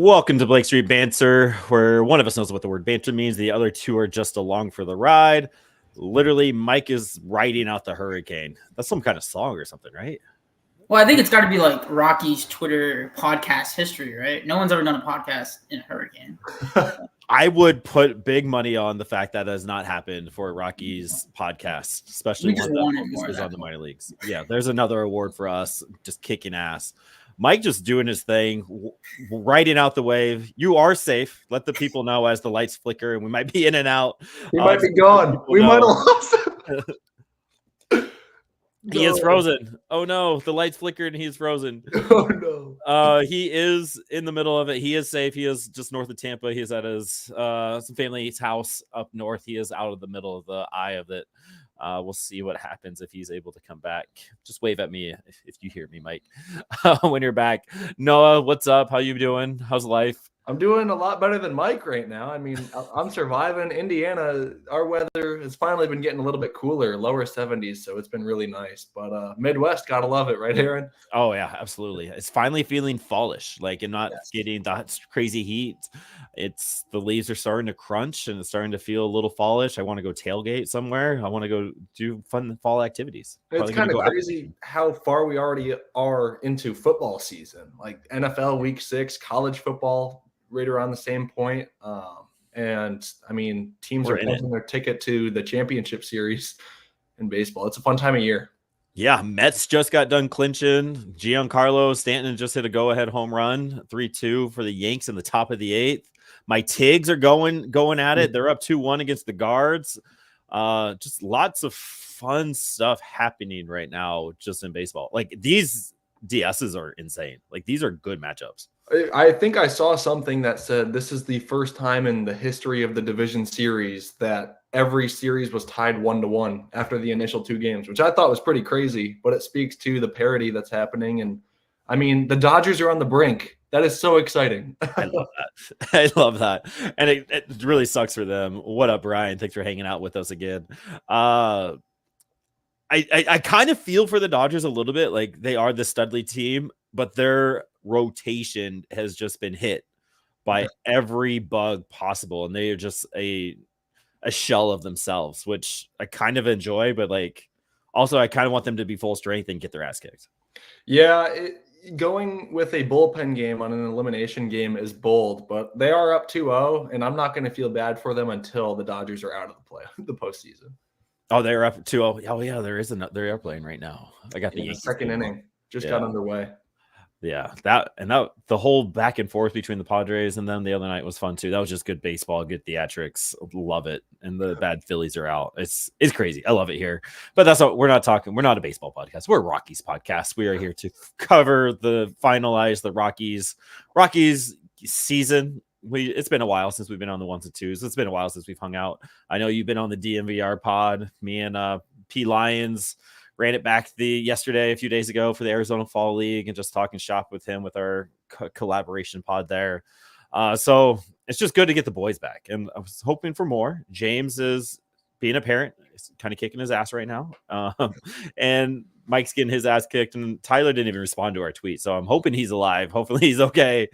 Welcome to Blake Street Banter, where one of us knows what the word banter means. The other two are just along for the ride. Literally, Mike is riding out the hurricane. That's some kind of song or something, right? Well, I think it's got to be like Rocky's Twitter podcast history, right? No one's ever done a podcast in a hurricane. I would put big money on the fact that has not happened for Rocky's podcast, especially one that focuses on the minor leagues. Yeah, there's another award for us, just kicking ass. Mike just doing his thing, riding out the wave. You are safe. Let the people know as the lights flicker and we might be in and out. He might be gone. We might have lost him. He is frozen. Oh no, the lights flickered and he's frozen. Oh no. He is in the middle of it. He is safe. He is just north of Tampa. He is at his some family's house up north. He is out of the middle of the eye of it. We'll see what happens if he's able to come back. Just wave at me if you hear me, Mike, when you're back. Noah, what's up? How you doing? How's life? I'm doing a lot better than Mike right now. I mean, I'm surviving. Indiana, our weather has finally been getting a little bit cooler, lower 70s, so it's been really nice. But Midwest, gotta love it, right, Aaron? Oh, yeah, absolutely. It's finally feeling fallish, like, and not getting that crazy heat. It's the leaves are starting to crunch, and it's starting to feel a little fallish. I want to go tailgate somewhere. I want to go do fun fall activities. It's kind of crazy how far we already are into football season. Like NFL Week 6, college football right around the same point. And I mean, teams are closing their ticket to the championship series in baseball. It's a fun time of year. Yeah, Mets just got done clinching. Giancarlo Stanton just hit a go-ahead home run, 3-2 for the Yanks in the top of the 8th. My Tigs are going at it. They're up 2-1 against the Guards. Just lots of fun stuff happening right now just in baseball. Like, these DSs are insane. Like, these are good matchups. I think I saw something that said this is the first time in the history of the division series that every series was tied 1-1 after the initial 2 games, which I thought was pretty crazy, but it speaks to the parity that's happening. And I mean, the Dodgers are on the brink. That is so exciting. I love that. I love that. And it really sucks for them. What up, Brian? Thanks for hanging out with us again. I kind of feel for the Dodgers a little bit. Like, they are the Studley team, but their rotation has just been hit by every bug possible, and they are just a shell of themselves, which I kind of enjoy, but like also I kind of want them to be full strength and get their ass kicked. Yeah, going with a bullpen game on an elimination game is bold, but they are up 2-0, and I'm not going to feel bad for them until the Dodgers are out of the postseason. Oh, they're up 2-0. Oh yeah, they are playing right now. I got the second inning just got underway. Yeah, that the whole back and forth between the Padres and them the other night was fun too. That was just good baseball, good theatrics. Love it. And the bad Phillies are out. It's crazy. I love it here. But that's what we're not talking. We're not a baseball podcast. We're a Rockies podcast. We are here to cover finalize the Rockies season. It's been a while since we've been on the 1s and 2s. It's been a while since we've hung out. I know you've been on the DMVR pod. Me and P Lions ran it back yesterday, a few days ago, for the Arizona Fall League, and just talking shop with him with our collaboration pod there. So it's just good to get the boys back, and I was hoping for more. James is being a parent, he's kind of kicking his ass right now, and Mike's getting his ass kicked, and Tyler didn't even respond to our tweet, so I'm hoping he's alive. Hopefully he's okay,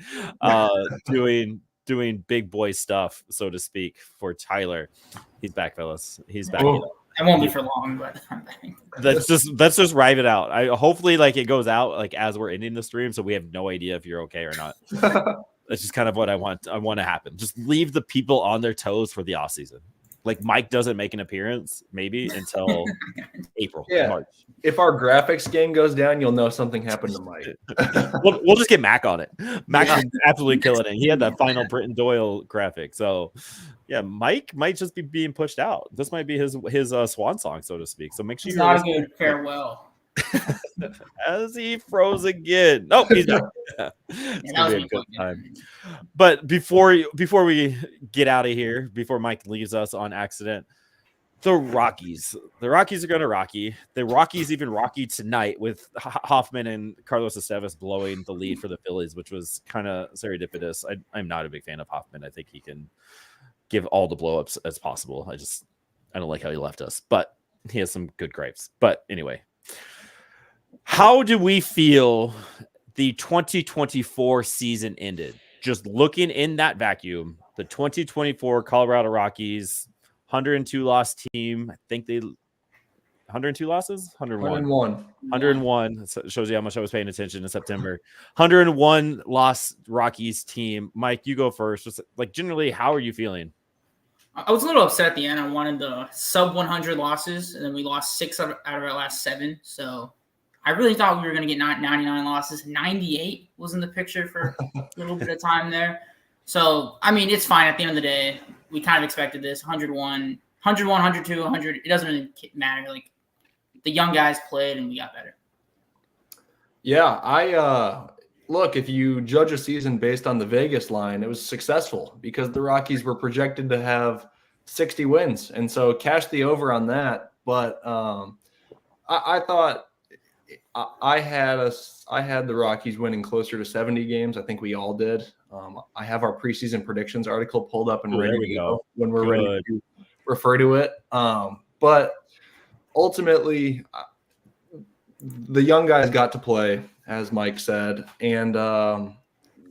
doing big boy stuff, so to speak, for Tyler. He's back, fellas. He's back. I won't be for long, but let's just ride it out. Hopefully like it goes out like as we're ending the stream, so we have no idea if you're okay or not. That's just kind of what I want to happen. Just leave the people on their toes for the off season. Like, Mike doesn't make an appearance maybe until April, March. If our graphics game goes down, you'll know something happened to Mike. We'll just get Mac on it. Mac is absolutely killing it. He had that final Britton Doyle graphic. So, yeah, Mike might just be being pushed out. This might be his swan song, so to speak. So make sure it's not a good farewell. As he froze again. Oh, he's back. It's gonna be a good time. But before we get out of here, before Mike leaves us on accident, the Rockies are going to rocky. The Rockies even rocky tonight with Hoffman and Carlos Estevez blowing the lead for the Phillies, which was kind of serendipitous. I'm not a big fan of Hoffman. I think he can give all the blowups as possible. I don't like how he left us, but he has some good gripes. But anyway, how do we feel the 2024 season ended? just looking in that vacuum, the 2024 Colorado Rockies, 102 loss team. I think they 102 losses, 101. So it shows you how much I was paying attention in September. 101 loss Rockies team. Mike, you go first. Just like generally, how are you feeling? I was a little upset at the end. I wanted the sub 100 losses, and then we lost 6 out of our last 7. So I really thought we were going to get 99 losses. 98 was in the picture for a little bit of time there. So, I mean, it's fine at the end of the day. We kind of expected this. 101, 102, 100. It doesn't really matter. Like, the young guys played, and we got better. Yeah, look, if you judge a season based on the Vegas line, it was successful because the Rockies were projected to have 60 wins. And so cash the over on that. But I thought I had the Rockies winning closer to 70 games. I think we all did. I have our preseason predictions article pulled up and ready to go when we're ready to refer to it. But ultimately, the young guys got to play, as Mike said, and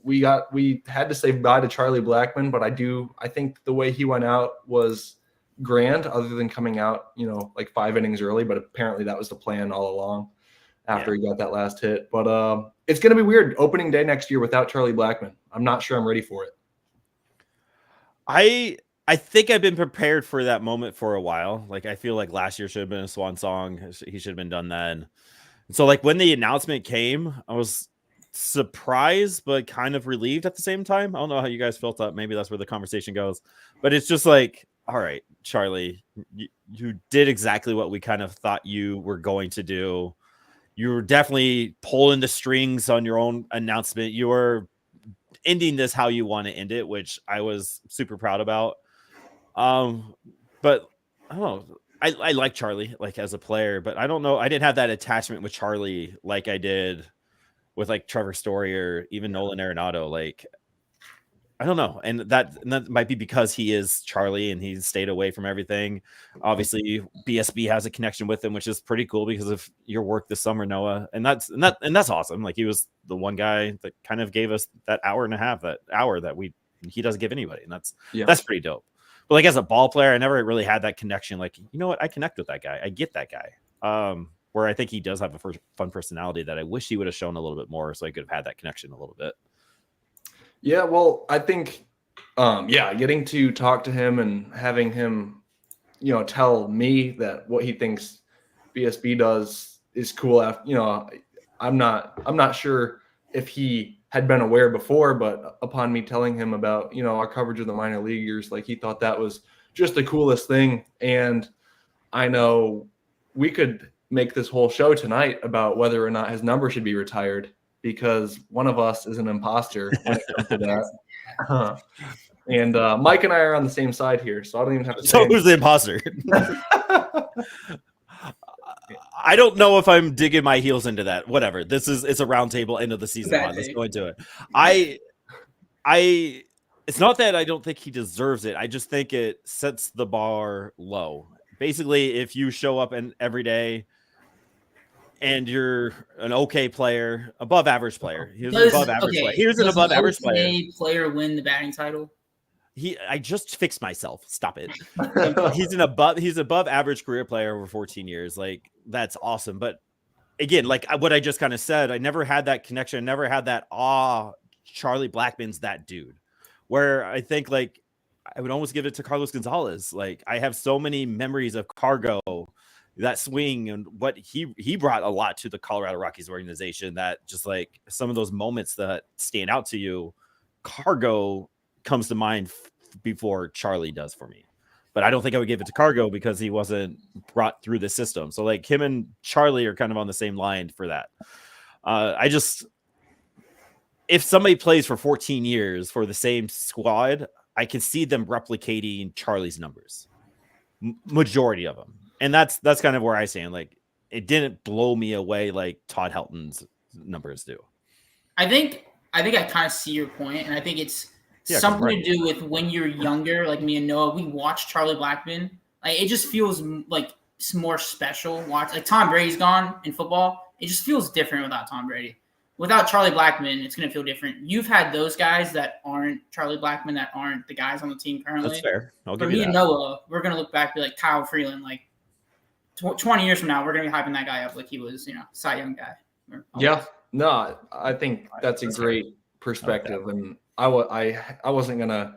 we had to say bye to Charlie Blackmon. But I think the way he went out was grand, other than coming out, like 5 innings early. But apparently that was the plan all along after he got that last hit. But it's going to be weird opening day next year without Charlie Blackmon. I'm not sure I'm ready for it. I think I've been prepared for that moment for a while. Like, I feel like last year should have been a swan song. He should have been done then. So, like, when the announcement came, I was surprised, but kind of relieved at the same time. I don't know how you guys felt that. Maybe that's where the conversation goes. But it's just like, all right, Charlie, you did exactly what we kind of thought you were going to do. You were definitely pulling the strings on your own announcement. You were ending this how you want to end it, which I was super proud about. But I don't know. I like Charlie, like, as a player, but I don't know. I didn't have that attachment with Charlie like I did with, like, Trevor Story or even Nolan Arenado. Like, I don't know. And that might be because he is Charlie and he's stayed away from everything. Obviously, BSB has a connection with him, which is pretty cool because of your work this summer, Noah. And that's awesome. Like, he was the one guy that kind of gave us that hour and a half, that hour that he doesn't give anybody. And that's pretty dope. But, like, as a ball player, I never really had that connection. Like, you know what? I connect with that guy. I get that guy. Where I think he does have a fun personality that I wish he would have shown a little bit more so I could have had that connection a little bit. Yeah, well, I think, getting to talk to him and having him, tell me that what he thinks BSB does is cool. I'm not sure if he had been aware before, but upon me telling him about, our coverage of the minor leaguers, like, he thought that was just the coolest thing. And I know we could make this whole show tonight about whether or not his number should be retired, because one of us is an imposter when it comes to that. And Mike and I are on the same side here, so I don't even have to say So who's the imposter? I don't know if I'm digging my heels into that. Whatever. It's a roundtable end of the season. Let's go into it. It's not that I don't think he deserves it. I just think it sets the bar low. Basically, if you show up every day and you're an okay player, above average player. Here's an above average player. Here's an above average player win the batting title. I just fixed myself. Stop it. He's above average career player over 14 years. Like, that's awesome. But again, like what I just kind of said, I never had that connection. I never had that Charlie Blackmon's that dude. Where I think, like, I would almost give it to Carlos Gonzalez. Like, I have so many memories of Cargo, that swing, and what he brought a lot to the Colorado Rockies organization, that just, like, some of those moments that stand out to you, Cargo comes to mind before Charlie does for me. But I don't think I would give it to Cargo because he wasn't brought through the system. So, like, him and Charlie are kind of on the same line for that. If somebody plays for 14 years for the same squad, I can see them replicating Charlie's numbers, majority of them. And that's kind of where I stand. Like, it didn't blow me away like Todd Helton's numbers do. I think I kind of see your point, and I think it's something to do with when you're younger, like me and Noah. We watch Charlie Blackmon. Like, it just feels like it's more special. Like, Tom Brady's gone in football. It just feels different without Tom Brady. without Charlie Blackmon, it's going to feel different. You've had those guys that aren't Charlie Blackmon, that aren't the guys on the team currently. That's fair. I'll For give me you and that. Noah, we're going to look back and be like Kyle Freeland. Like 20 years from now, we're going to be hyping that guy up like he was, Cy Young guy. Yeah. No, I think that's a great perspective. And I wasn't going to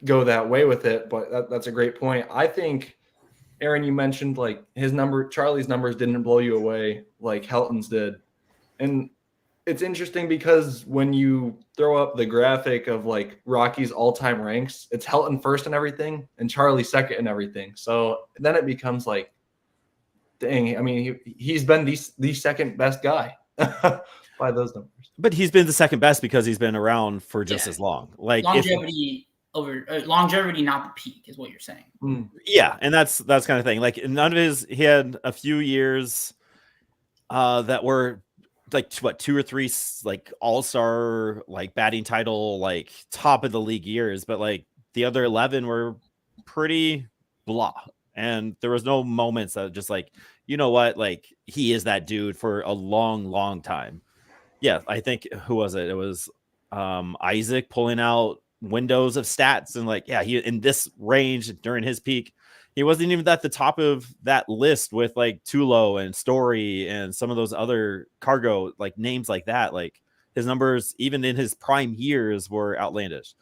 go that way with it, but that's a great point. I think, Aaron, you mentioned like Charlie's numbers didn't blow you away like Helton's did. And it's interesting because when you throw up the graphic of like Rocky's all-time ranks, it's Helton first in everything and Charlie second in everything. So then it becomes like, dang, I mean, he's been the second best guy by those numbers. But he's been the second best because he's been around for just as long. Like longevity longevity, not the peak, is what you're saying. Yeah, and that's kind of thing. Like he had a few years that were like 2 or 3 like all-star like batting title like top of the league years, but like the other 11 were pretty blah, and there was no moments that just like, you know what, like he is that dude for a long time. Yeah, I think who was it? It was Isaac pulling out windows of stats and like, yeah, he in this range during his peak. He wasn't even at the top of that list with like Tulo and Story and some of those other cargo like names like that. Like his numbers, even in his prime years, were outlandish.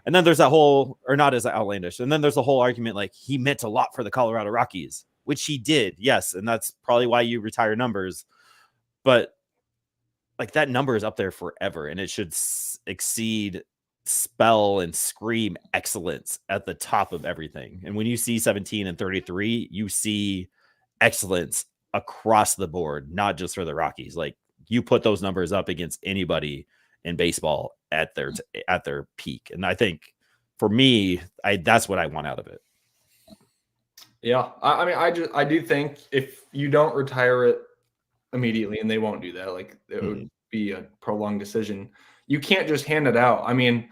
And then there's that whole, or not as outlandish. And then there's a whole argument like he meant a lot for the Colorado Rockies, which he did, yes, and that's probably why you retire numbers. But like that number is up there forever, and it should exceed, spell, and scream excellence at the top of everything. And when you see 17 and 33, you see excellence across the board, not just for the Rockies. Like you put those numbers up against anybody in baseball at their peak. And I think for me, that's what I want out of it. Yeah. I mean, I do think if you don't retire it immediately, and they won't do that, like it would be a prolonged decision, you can't just hand it out. I mean,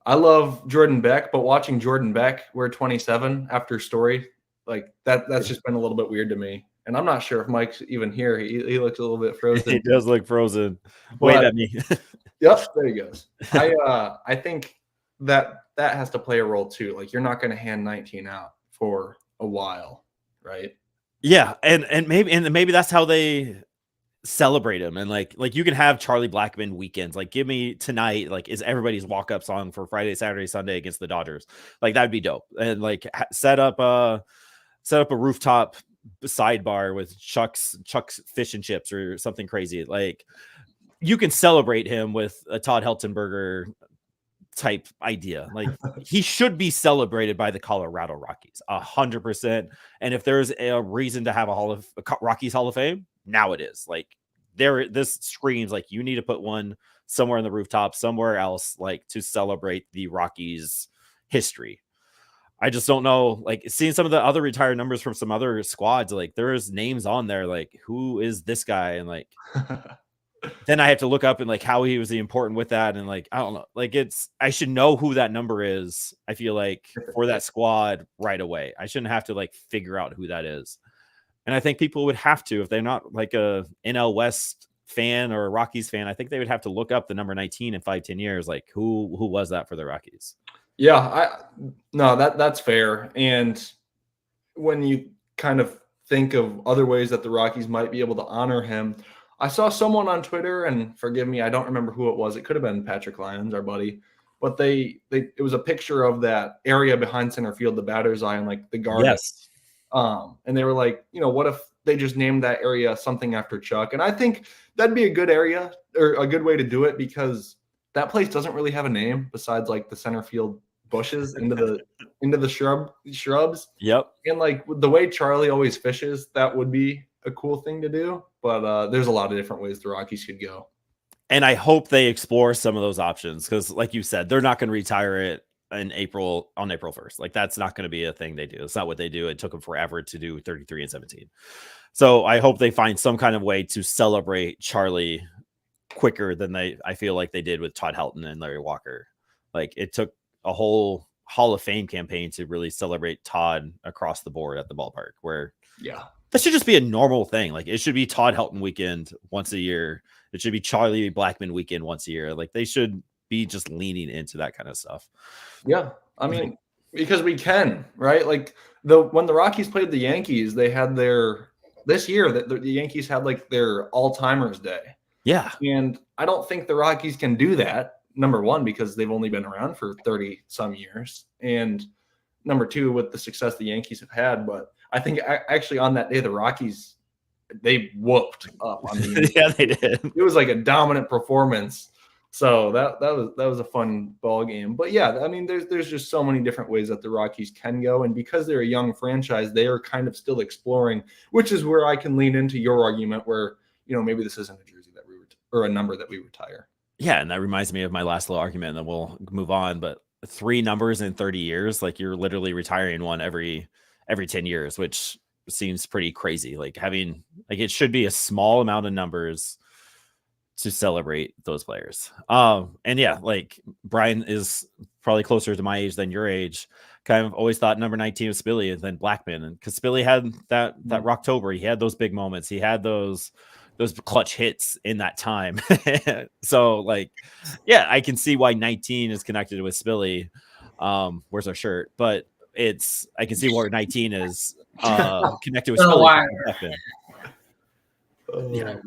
I love Jordan Beck, but watching Jordan Beck wear 27 after Story, like that's just been a little bit weird to me. And I'm not sure if Mike's even here. He looks a little bit frozen. He does look frozen. Wait at me. Yep, there he goes. I think that has to play a role too. Like you're not going to hand 19 out for a while, right? Yeah, and maybe that's how they celebrate him. And like you can have Charlie Blackmon weekends. Like give me tonight, like is everybody's walk-up song for Friday, Saturday, Sunday against the Dodgers. Like that'd be dope. And like set up a rooftop sidebar with Chuck's fish and chips or something crazy. Like you can celebrate him with a Todd Heltenberger type idea. Like he should be celebrated by the Colorado Rockies 100%. And if there's a reason to have a Rockies Hall of Fame, now it is. Like this screams like you need to put one somewhere in the rooftop, somewhere else, like to celebrate the Rockies history. I just don't know, like seeing some of the other retired numbers from some other squads, like there's names on there, like who is this guy? And like, then I have to look up and like how he was important with that. And like, I don't know, like I should know who that number is. I feel like for that squad right away, I shouldn't have to like figure out who that is. And I think people would have to, if they're not like a NL West fan or a Rockies fan, I think they would have to look up the number 19 in 5-10 years. Like who was that for the Rockies? Yeah, that's fair. And when you kind of think of other ways that the Rockies might be able to honor him, I saw someone on Twitter, and forgive me, I don't remember who it was. It could have been Patrick Lyons, our buddy, but it was a picture of that area behind center field, the batter's eye, and like the garden. Yes. And they were like, what if they just named that area something after Chuck? And I think that'd be a good area or a good way to do it, because that place doesn't really have a name besides like the center field bushes into the shrubs. Yep. And like the way Charlie always fishes, that would be a cool thing to do. But there's a lot of different ways the Rockies could go. And I hope they explore some of those options, because like you said, they're not going to retire it on April 1st. Like that's not going to be a thing they do. It's not what they do. It took them forever to do 33 and 17. So I hope they find some kind of way to celebrate Charlie quicker than I feel like they did with Todd Helton and Larry Walker. Like it took a whole Hall of Fame campaign to really celebrate Todd across the board at the ballpark, where yeah, that should just be a normal thing. Like it should be Todd Helton weekend once a year. It should be Charlie Blackmon weekend once a year. Like they should be just leaning into that kind of stuff. Yeah. I mean, because we can, right? Like when the Rockies played the Yankees, they had this year that the Yankees had like their all-timers day. Yeah. And I don't think the Rockies can do that. Number one, because they've only been around for 30 some years. And number two, with the success the Yankees have had. But I think actually on that day, the Rockies, they whooped up on the Yankees. Yeah, they did. It was like a dominant performance. So that was a fun ball game. But yeah, I mean, there's just so many different ways that the Rockies can go. And because they're a young franchise, they are kind of still exploring, which is where I can lean into your argument where, maybe this isn't a jersey that or a number that we retire. Yeah, and that reminds me of my last little argument, and then we'll move on. But 3 numbers in 30 years, like you're literally retiring one every 10 years, which seems pretty crazy. Like it should be a small amount of numbers to celebrate those players. And yeah, like Brian is probably closer to my age than your age. Kind of always thought number 19 was Spilly and then Blackmon, and because Spilly had that Rocktober, he had those big moments, he had those clutch hits in that time. So like, yeah, I can see why 19 is connected with Spilly. Where's our shirt? But I can see where 19 is connected with Spilly. Yeah.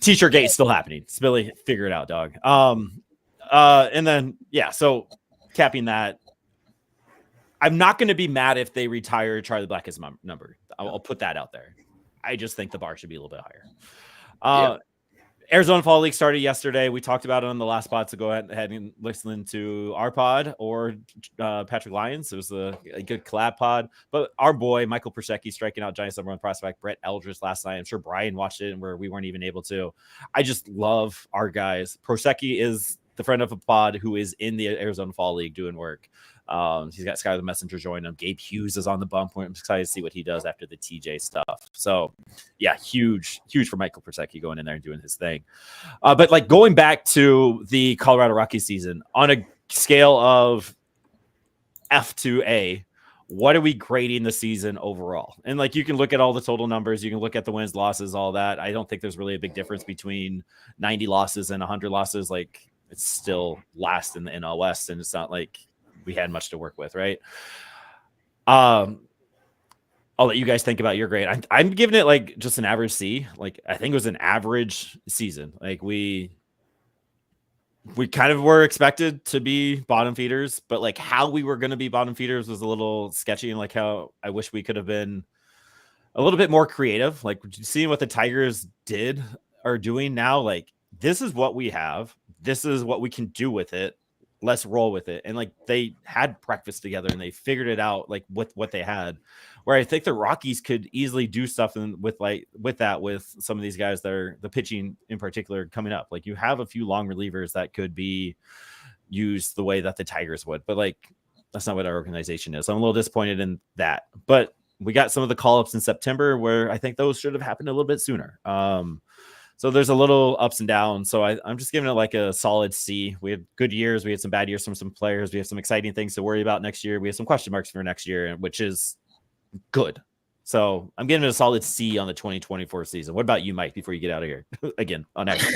T-shirt gate still happening. Spilly, figure it out, dog. And then yeah, so capping that, I'm not going to be mad if they retire Charlie Blackmon's number. I'll put that out there. I just think the bar should be a little bit higher. Arizona Fall League started yesterday. We talked about it on the last spot, so go ahead and listen to our pod or Patrick Lyons. It was a good collab pod. But our boy, Michael Persecki, striking out Giants number 1 prospect, Brett Eldridge last night. I'm sure Brian watched it and where we weren't even able to. I just love our guys. Persecki is the friend of a pod who is in the Arizona Fall League doing work. He's got Skylar the Messenger joining him. Gabe Hughes is on the bump. I'm excited to see what he does after the TJ stuff. So yeah, huge for Michael Persecki going in there and doing his thing. But like going back to the Colorado Rockies season on a scale of F to A, what are we grading the season overall? And like, you can look at all the total numbers. You can look at the wins, losses, all that. I don't think there's really a big difference between 90 losses and 100 losses. Like it's still last in the NL West, and it's not like we had much to work with, right? I'll let you guys think about your grade. I'm giving it like just an average C. Like I think it was an average season. Like we kind of were expected to be bottom feeders, but like how we were going to be bottom feeders was a little sketchy, and like how I wish we could have been a little bit more creative. Like seeing what the Tigers are doing now, like this is what we have. This is what we can do with it. Let's roll with it. And like they had breakfast together and they figured it out like with what they had, where I think the Rockies could easily do stuff with some of these guys that are the pitching in particular coming up. Like you have a few long relievers that could be used the way that the Tigers would, but like that's not what our organization is. So I'm a little disappointed in that, but we got some of the call-ups in September where I think those should have happened a little bit sooner. So there's a little ups and downs. So I'm just giving it like a solid C. We had good years. We had some bad years from some players. We have some exciting things to worry about next year. We have some question marks for next year, which is good. So I'm giving it a solid C on the 2024 season. What about you, Mike, before you get out of here again on next?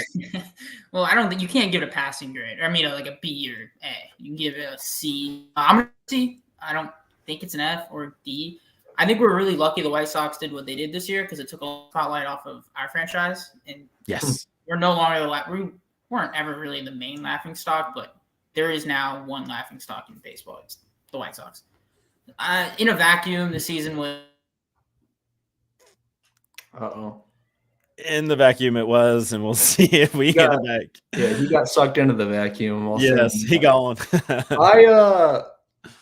Well, I don't think you can't give it a passing grade. I mean, like a B or A. You can give it a C. I'm a C. I don't think it's an F or D. I think we're really lucky the White Sox did what they did this year because it took a spotlight off of our franchise. And yes, we're no longer we weren't ever really the main laughing stock, but there is now one laughing stock in baseball. It's the White Sox. In a vacuum, the season was. In the vacuum it was, and we'll see if we get it back. Yeah, he got sucked into the vacuum. Yes, he got one.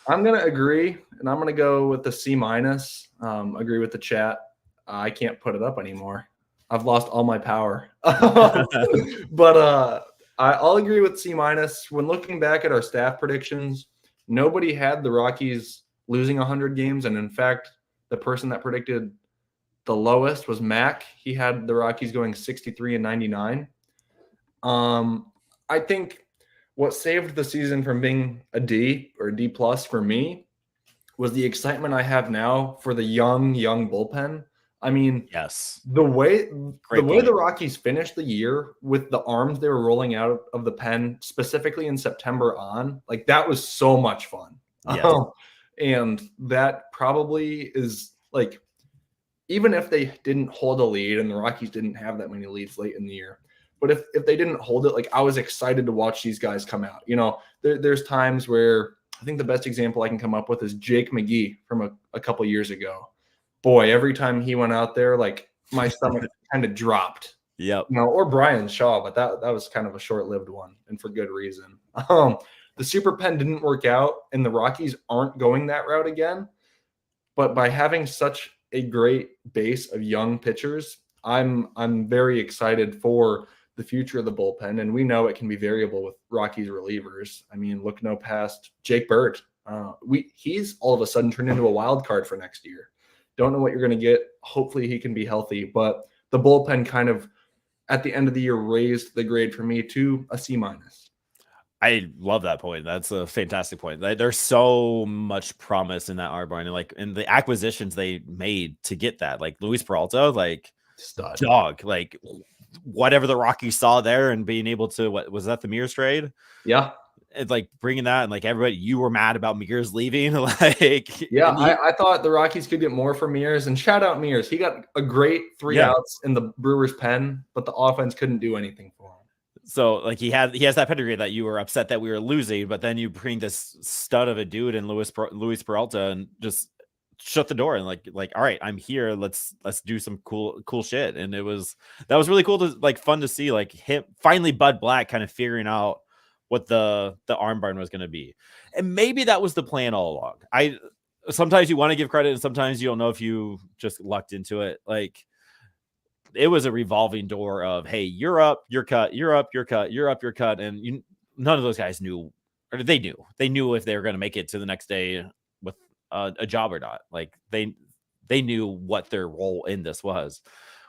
I'm going to agree, and I'm going to go with the C-. Agree with the chat. I can't put it up anymore. I've lost all my power. But I'll agree with C-. When looking back at our staff predictions, nobody had the Rockies losing 100 games, and in fact, the person that predicted the lowest was Mac. He had the Rockies going 63-99. I think what saved the season from being a D or a D plus for me was the excitement I have now for the young bullpen. I mean, Yes. the way Great the point. Rockies finished the year with the arms they were rolling out of the pen, specifically in September on, like that was so much fun. Yes. And that probably is like, even if they didn't hold a lead, and the Rockies didn't have that many leads late in the year, but if they didn't hold it, like I was excited to watch these guys come out. You know, there's times where I think the best example I can come up with is Jake McGee from a couple years ago. Boy, every time he went out there, like my stomach kind of dropped. Yep. You know, or Brian Shaw, but that was kind of a short-lived one, and for good reason. The Super Pen didn't work out, and the Rockies aren't going that route again. But by having such a great base of young pitchers, I'm very excited for the future of the bullpen, and we know it can be variable with Rockies relievers. I mean, look no past Jake Bird. He's all of a sudden turned into a wild card for next year. Don't know what you're going to get. Hopefully he can be healthy, but the bullpen kind of at the end of the year raised the grade for me to a C-. I love that point. That's a fantastic point. There's so much promise in that arm and like in the acquisitions they made to get that, like Luis Peralta, like Stud. dog, like whatever the Rockies saw there and being able to, what was that, the Mears trade? Yeah. It's like bringing that, and like everybody, you were mad about Mears leaving. Like, yeah, I thought the Rockies could get more from Mears, and shout out Mears. He got a great 3 outs in the Brewers pen, but the offense couldn't do anything for him. So like he has that pedigree that you were upset that we were losing, but then you bring this stud of a dude in Luis Peralta and just shut the door and like all right, I'm here. Let's do some cool shit. And that was really cool to like, fun to see like him finally, Bud Black kind of figuring out what the armbar was going to be. And maybe that was the plan all along. Sometimes you want to give credit and sometimes you don't know if you just lucked into it. Like, it was a revolving door of, hey, you're up, you're cut, you're up, you're cut, you're up, you're cut. And none of those guys knew, or they knew if they were going to make it to the next day with a job or not. Like they knew what their role in this was,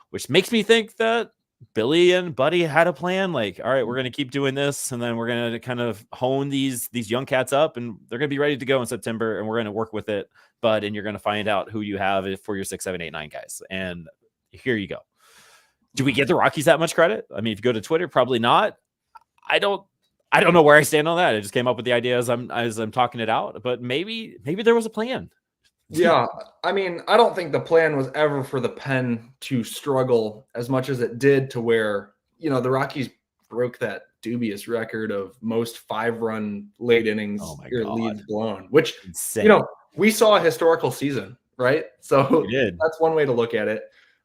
which makes me think that Billy and Buddy had a plan. Like, all right, we're going to keep doing this. And then we're going to kind of hone these young cats up, and they're going to be ready to go in September, and we're going to work with it, Bud. And you're going to find out who you have for your 6, 7, 8, 9 guys. And here you go. Do we give the Rockies that much credit? I mean, if you go to Twitter, probably not. I don't know where I stand on that. I just came up with the idea as I'm talking it out, but maybe there was a plan. Yeah. I mean, I don't think the plan was ever for the pen to struggle as much as it did, to where, you know, the Rockies broke that dubious record of most 5-run late innings leads blown, which, insane. You know, we saw a historical season, right? So that's one way to look at it.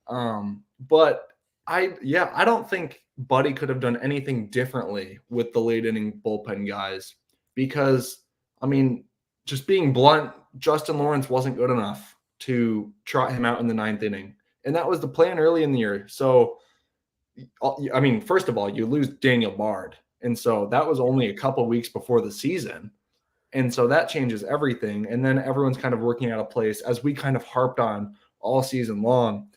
But I don't think Buddy could have done anything differently with the late inning bullpen guys, because, I mean, just being blunt, Justin Lawrence wasn't good enough to trot him out in the 9th inning. And that was the plan early in the year. So, I mean, first of all, you lose Daniel Bard. And so that was only a couple of weeks before the season. And so that changes everything. And then everyone's kind of working out of place, as we kind of harped on all season long.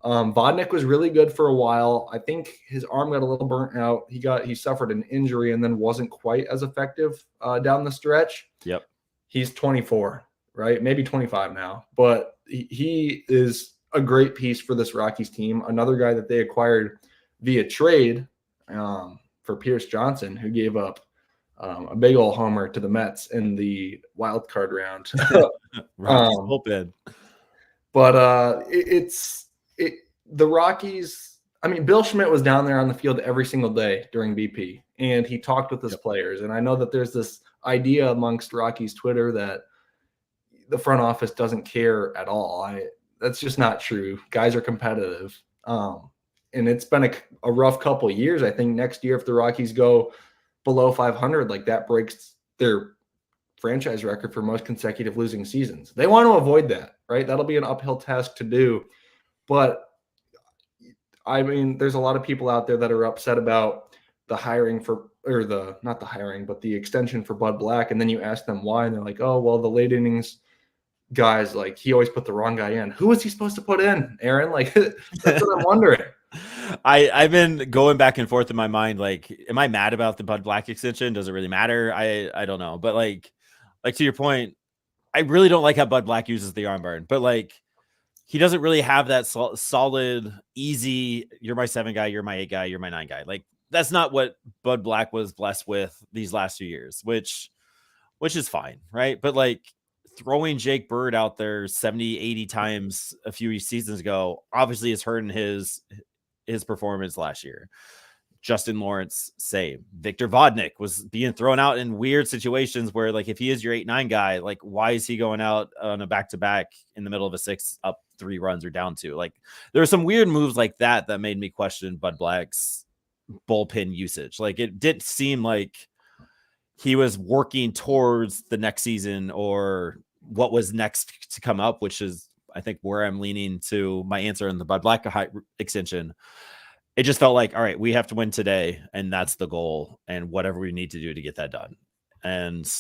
Vodnik was really good for a while. I think his arm got a little burnt out. He suffered an injury and then wasn't quite as effective down the stretch. Yep. He's 24, right? Maybe 25 now, but he is a great piece for this Rockies team. Another guy that they acquired via trade for Pierce Johnson, who gave up a big old homer to the Mets in the wild card round. But the Rockies, I mean, Bill Schmidt was down there on the field every single day during BP, and he talked with his players. And I know that there's this idea amongst Rockies Twitter that the front office doesn't care at all. That's just not true. Guys are competitive. And it's been a rough couple of years. I think next year, if the Rockies go below 500, like that breaks their franchise record for most consecutive losing seasons. They want to avoid that, right? That'll be an uphill task to do. But I mean, there's a lot of people out there that are upset about the the extension for Bud Black. And then you ask them why, and they're like, oh, well, the late innings guys, like, he always put the wrong guy in. Who was he supposed to put in, Aaron? Like, that's what I'm wondering. I've been going back and forth in my mind. Like, am I mad about the Bud Black extension? Does it really matter? I don't know. But like to your point, I really don't like how Bud Black uses the armbar. But like, he doesn't really have that solid, easy, you're my 7 guy, you're my 8 guy, you're my 9 guy. Like, that's not what Bud Black was blessed with these last 2 years, which is fine, right? But like throwing Jake Bird out there 70, 80 times a few seasons ago, obviously is hurting his performance last year. Justin Lawrence, same. Victor Vodnik was being thrown out in weird situations where, like, if he is your 8-9 guy, like, why is he going out on a back-to-back in the middle of a 6 up 3 runs or down 2? Like, there are some weird moves like that made me question Bud Black's bullpen usage. Like, it did seem like he was working towards the next season or what was next to come up, which is, I think, where I'm leaning to my answer in the Bud Black extension. It just felt like, all right, we have to win today, and that's the goal, and whatever we need to do to get that done. And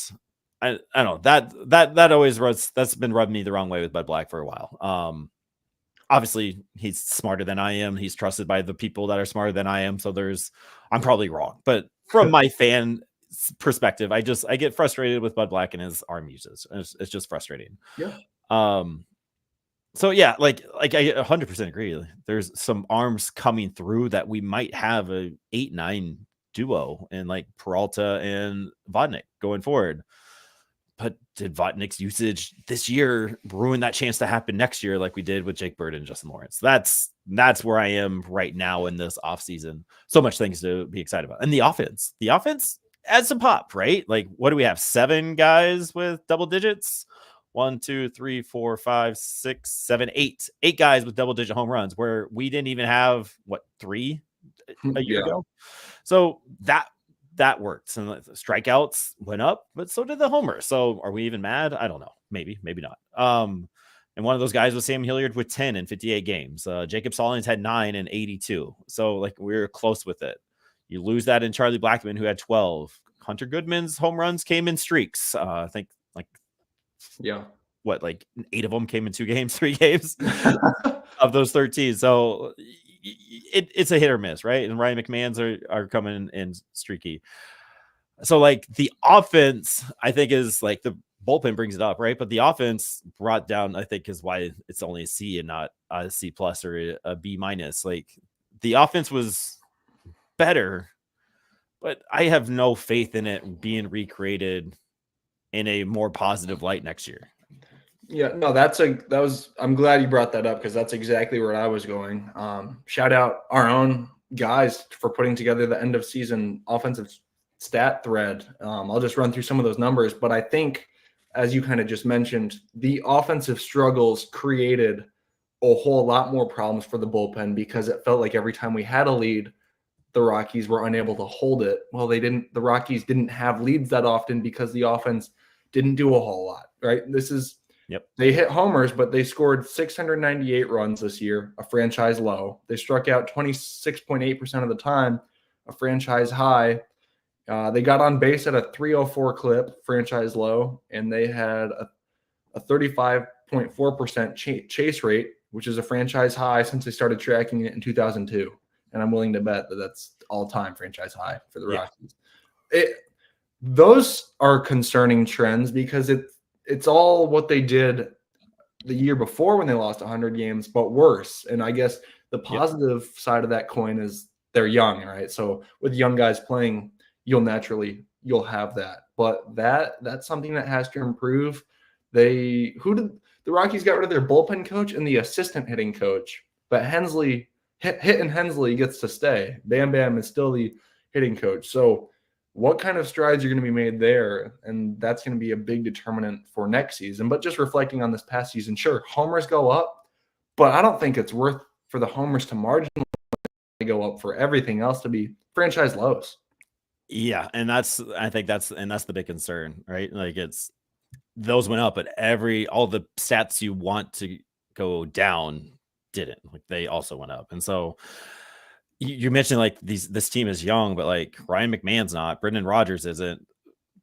I don't know, that always that's been rubbing me the wrong way with Bud Black for a while. Obviously he's smarter than I am. He's trusted by the people that are smarter than I am. So I'm probably wrong, but from my fan perspective, I get frustrated with Bud Black and his arm uses. It's just frustrating. Yeah. So yeah, like I 100% agree. There's some arms coming through that we might have a 8-9 duo and like Peralta and Vodnik going forward. But did Vodnik's usage this year ruin that chance to happen next year, like we did with Jake Bird and Justin Lawrence? That's where I am right now in this offseason. So much things to be excited about. And the offense adds some pop, right? Like, what do we have? 7 guys with double digits? 1, 2, 3, 4, 5, 6, 7, 8. 8 guys with double-digit home runs, where we didn't even have 3 a year ago. So that worked. And the strikeouts went up, but so did the homers. So are we even mad? I don't know. Maybe not. And one of those guys was Sam Hilliard with 10 in 58 games. Jacob Stallings had 9 in 82. So like we're close with it. You lose that in Charlie Blackmon, who had 12. Hunter Goodman's home runs came in streaks. I think like 8 of them came in 2 games, 3 games of those 13. So it's a hit or miss, right? And Ryan McMahon's are coming in streaky. So like the offense, I think, is like the bullpen brings it up, right? But the offense brought down, I think, is why it's only a C and not a C plus or a B minus. Like the offense was better, but I have no faith in it being recreated in a more positive light next year. Yeah, no, I'm glad you brought that up because that's exactly where I was going. Shout out our own guys for putting together the end of season offensive stat thread. I'll just run through some of those numbers, but I think, as you kind of just mentioned, the offensive struggles created a whole lot more problems for the bullpen because it felt like every time we had a lead, the Rockies were unable to hold it. Well, the Rockies didn't have leads that often because the offense didn't do a whole lot, right? They hit homers, but they scored 698 runs this year, a franchise low. They struck out 26.8% of the time, a franchise high. They got on base at a 304 clip, franchise low, and they had a 35.4% chase rate, which is a franchise high since they started tracking it in 2002. And I'm willing to bet that that's all-time franchise high for the Rockies. Those are concerning trends because it's all what they did the year before when they lost 100 games, but worse. And I guess the positive side of that coin is they're young, right? So with young guys playing, you'll have that. But that's something that has to improve. The Rockies got rid of their bullpen coach and the assistant hitting coach, but Hensley Hitting Hensley gets to stay. Bam Bam is still the hitting coach. So what kind of strides are going to be made there? And that's going to be a big determinant for next season. But just reflecting on this past season, sure, homers go up, but I don't think it's worth for the homers to marginally go up for everything else to be franchise lows. Yeah, and that's the big concern, right? Like those went up, but all the stats you want to go down didn't. Like they also went up. And so you mentioned like this team is young, but like Ryan McMahon's not, Brendan Rodgers isn't.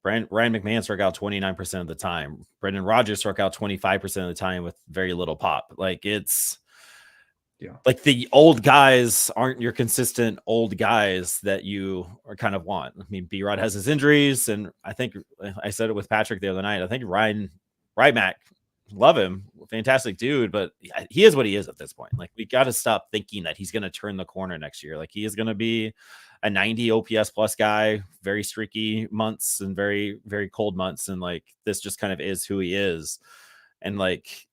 Ryan McMahon struck out 29% of the time. Brendan Rodgers struck out 25% of the time with very little pop. Like like the old guys aren't your consistent old guys that you are kind of want. I mean, B-Rod has his injuries, and I think I said it with Patrick the other night. I think Rymack love him, fantastic dude, but he is what he is at this point. Like, we got to stop thinking that he's going to turn the corner next year. Like, he is going to be a 90 OPS plus guy, very streaky months and very, very cold months. And like, this just kind of is who he is. And like,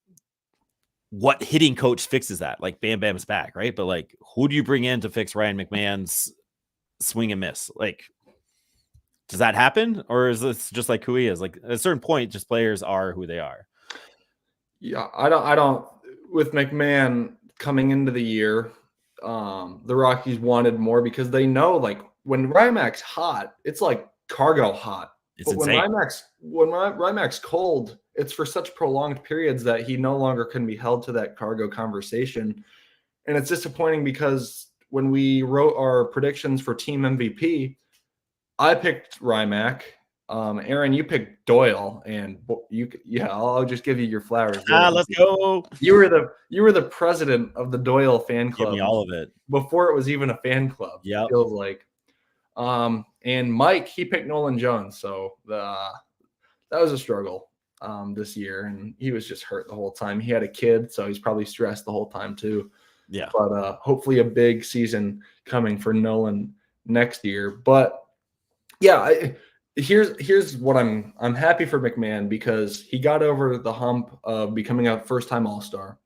what hitting coach fixes that? Like, Bam Bam's back, right? But like, who do you bring in to fix Ryan McMahon's swing and miss? Like, does that happen? Or is this just like who he is? Like, at a certain point, just players are who they are. Yeah, I don't with McMahon coming into the year, the Rockies wanted more because they know, like, when Rymac's hot, it's like cargo hot. It's but insane. when Rymac's cold, it's for such prolonged periods that he no longer can be held to that cargo conversation. And it's disappointing because when we wrote our predictions for team MVP, I picked Rymac. Aaron, you picked Doyle, and I'll just give you your flowers. Let's go. You were the president of the Doyle fan club. Give me all of it Before it was even a fan club. Yeah, feels like. And Mike, he picked Nolan Jones, so that was a struggle this year, and he was just hurt the whole time. He had a kid, so he's probably stressed the whole time too. Yeah, but hopefully a big season coming for Nolan next year. But yeah, here's what I'm happy for McMahon, because he got over the hump of becoming a first-time All-Star.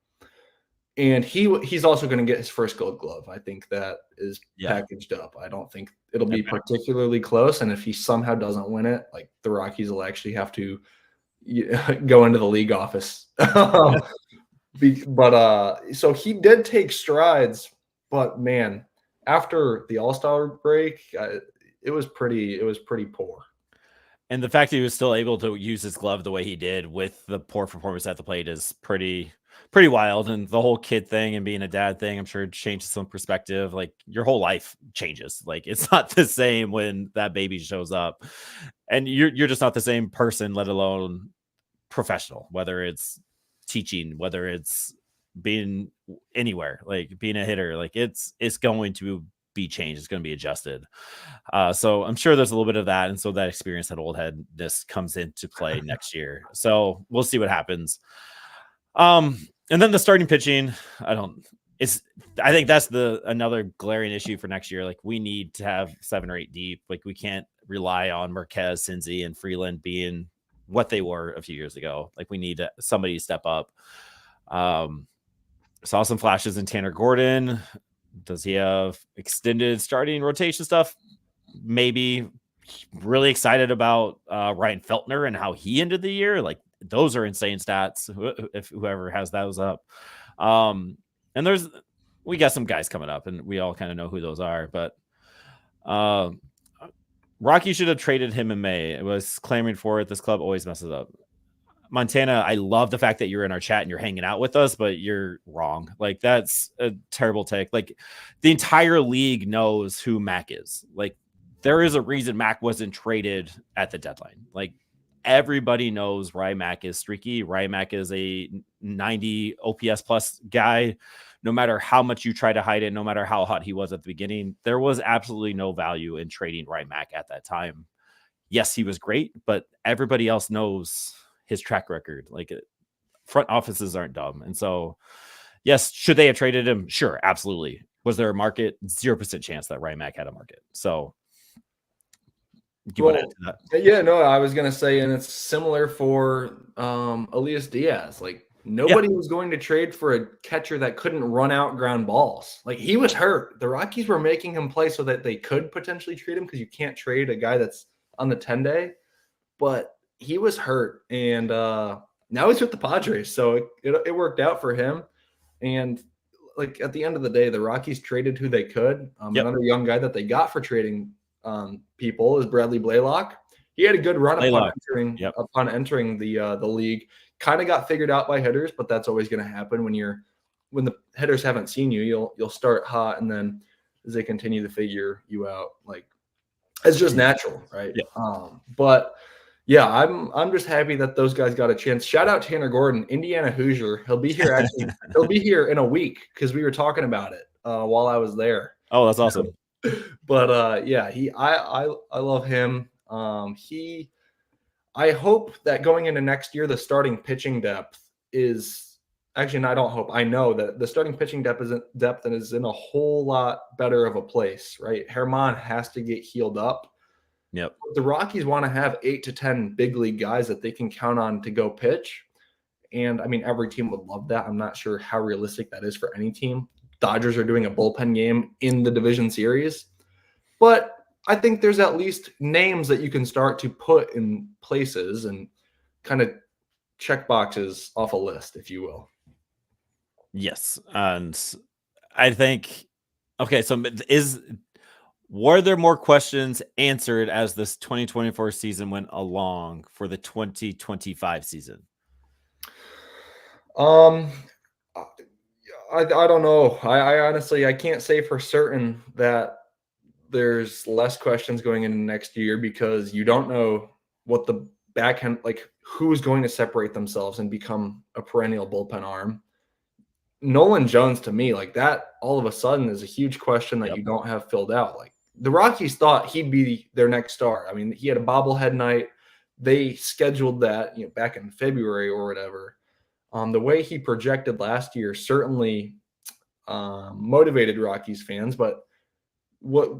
And he's also going to get his first Gold Glove. I think that is packaged up. I don't think it'll be particularly close. And if he somehow doesn't win it, like, the Rockies will actually have to go into the league office. So he did take strides. But man, after the All-Star break, it was pretty poor. And the fact that he was still able to use his glove the way he did with the poor performance at the plate is pretty wild. And the whole kid thing and being a dad thing, I'm sure, changes some perspective. Like, your whole life changes. Like, it's not the same when that baby shows up, and you're just not the same person, let alone professional, whether it's teaching, whether it's being anywhere, like being a hitter. Like, it's going to be changed. It's going to be adjusted. So I'm sure there's a little bit of that. And so that experience, that old headness, comes into play next year. So we'll see what happens. And then the starting pitching, I think that's another glaring issue for next year. Like, we need to have 7 or 8 deep. Like, we can't rely on Marquez, Cincy, and Freeland being what they were a few years ago. Like, we need somebody to step up. Saw some flashes in Tanner Gordon. Does he have extended starting rotation stuff? Maybe. Really excited about Ryan Feltner and how he ended the year. Like, those are insane stats, if whoever has those up. And we got some guys coming up, and we all kind of know who those are. But Rocky should have traded him in May. It was clamoring for it. This club always messes up. Montana, I love the fact that you're in our chat and you're hanging out with us, but you're wrong. Like, that's a terrible take. Like, the entire league knows who Mac is. Like, there is a reason Mac wasn't traded at the deadline. Like, everybody knows Rymac is streaky. Rymac is a 90 OPS plus guy. No matter how much you try to hide it, no matter how hot he was at the beginning, there was absolutely no value in trading Rymac at that time. Yes, he was great, but everybody else knows his track record. Like, front offices aren't dumb. And so, yes, should they have traded him? Sure, absolutely. Was there a market? 0% chance that Rymac had a market. So, do you want to add to that? Yeah, no, I was going to say, and it's similar for Elias Diaz. Like, nobody was going to trade for a catcher that couldn't run out ground balls. Like, he was hurt. The Rockies were making him play so that they could potentially trade him, because you can't trade a guy that's on the 10-day. But he was hurt, and now he's with the Padres, so it worked out for him. And like, at the end of the day, the Rockies traded who they could. Another young guy that they got for trading people is Bradley Blaylock. He had a good run upon entering the league. Kind of got figured out by hitters, but that's always going to happen when the hitters haven't seen you. You'll start hot, and then as they continue to figure you out, like, it's just natural, right? Yeah. But yeah, I'm just happy that those guys got a chance. Shout out Tanner Gordon, Indiana Hoosier. He'll be here he'll be here in a week, because we were talking about it while I was there. Oh, that's awesome. But yeah, I love him. I hope that going into next year, the starting pitching depth is actually, and I don't hope, I know that the starting pitching depth is in a whole lot better of a place, right? Herman has to get healed up. Yep. The Rockies want to have 8 to 10 big league guys that they can count on to go pitch. And I mean, every team would love that. I'm not sure how realistic that is for any team. Dodgers are doing a bullpen game in the division series, but I think there's at least names that you can start to put in places and kind of check boxes off a list, if you will. Yes. And I think, okay, so were there more questions answered as this 2024 season went along for the 2025 season? I don't know. I honestly, I can't say for certain that there's less questions going into next year because you don't know what the backhand, like who's going to separate themselves and become a perennial bullpen arm. Nolan Jones, to me, like that all of a sudden is a huge question that you don't have filled out. Like the Rockies thought he'd be their next star. I mean, he had a bobblehead night. They scheduled that, back in February or whatever. The way he projected last year certainly motivated Rockies fans, but what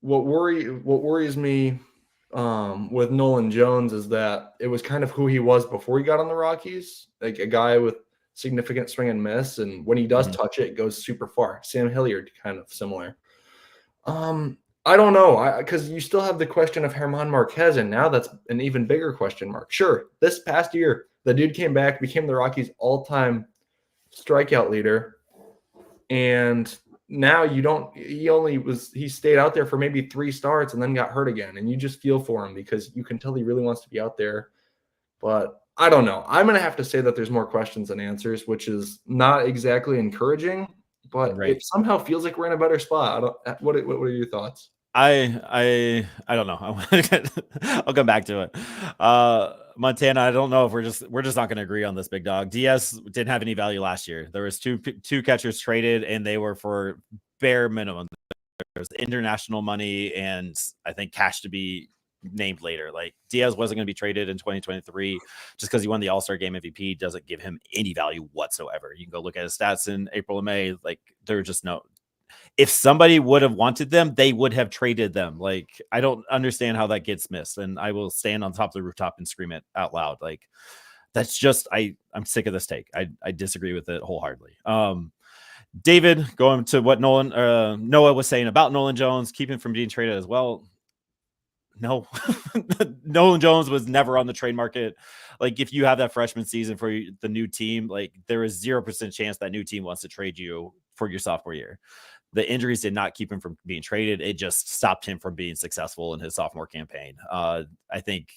worries me with Nolan Jones is that it was kind of who he was before he got on the Rockies, like a guy with significant swing and miss, and when he does touch it, it goes super far. Sam Hilliard, kind of similar. I don't know, because you still have the question of Herman Marquez, and now that's an even bigger question mark. Sure, this past year, the dude came back, became the Rockies' all-time strikeout leader, and now he stayed out there for maybe 3 starts and then got hurt again, and you just feel for him because you can tell he really wants to be out there. But I don't know. I'm going to have to say that there's more questions than answers, which is not exactly encouraging, but it somehow feels like we're in a better spot. What are your thoughts? I don't know. I'll come back to it. Montana, I don't know if we're just not going to agree on this, big dog. Diaz didn't have any value last year. There was two catchers traded, and they were for bare minimum. There was international money and I think cash to be named later. Like Diaz wasn't going to be traded in 2023 just because he won the All-Star Game MVP doesn't give him any value whatsoever. You can go look at his stats in April and May. Like they're just no. If somebody would have wanted them, they would have traded them. Like, I don't understand how that gets missed. And I will stand on top of the rooftop and scream it out loud. Like, that's just, I'm sick of this take. I disagree with it wholeheartedly. David, going to what Noah was saying about Nolan Jones, keep him from being traded as well. No, Nolan Jones was never on the trade market. Like, if you have that freshman season for the new team, like there is 0% chance that new team wants to trade you for your sophomore year. The injuries did not keep him from being traded. It just stopped him from being successful in his sophomore campaign. I think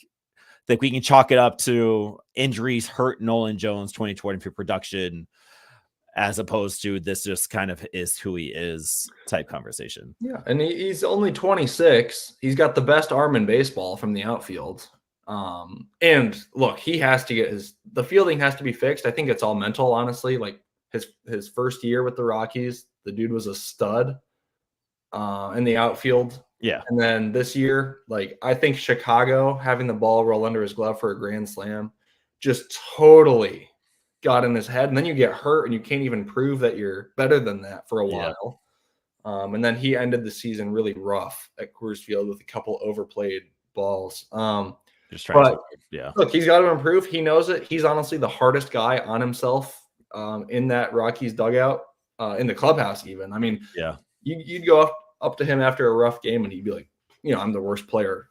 we can chalk it up to injuries hurt Nolan Jones 2024 production, as opposed to this just kind of is who he is type conversation. Yeah, and he's only 26. He's got the best arm in baseball from the outfield. And look, he has to get the fielding has to be fixed. I think it's all mental, honestly. Like his first year with the Rockies, the dude was a stud in the outfield. Yeah. And then this year, like I think Chicago having the ball roll under his glove for a grand slam just totally got in his head. And then you get hurt and you can't even prove that you're better than that for a while. And then he ended the season really rough at Coors Field with a couple overplayed balls. Just trying look, he's got to improve. He knows it. He's honestly the hardest guy on himself in that Rockies dugout, in the clubhouse even. I mean, you'd go up to him after a rough game and he'd be like, I'm the worst player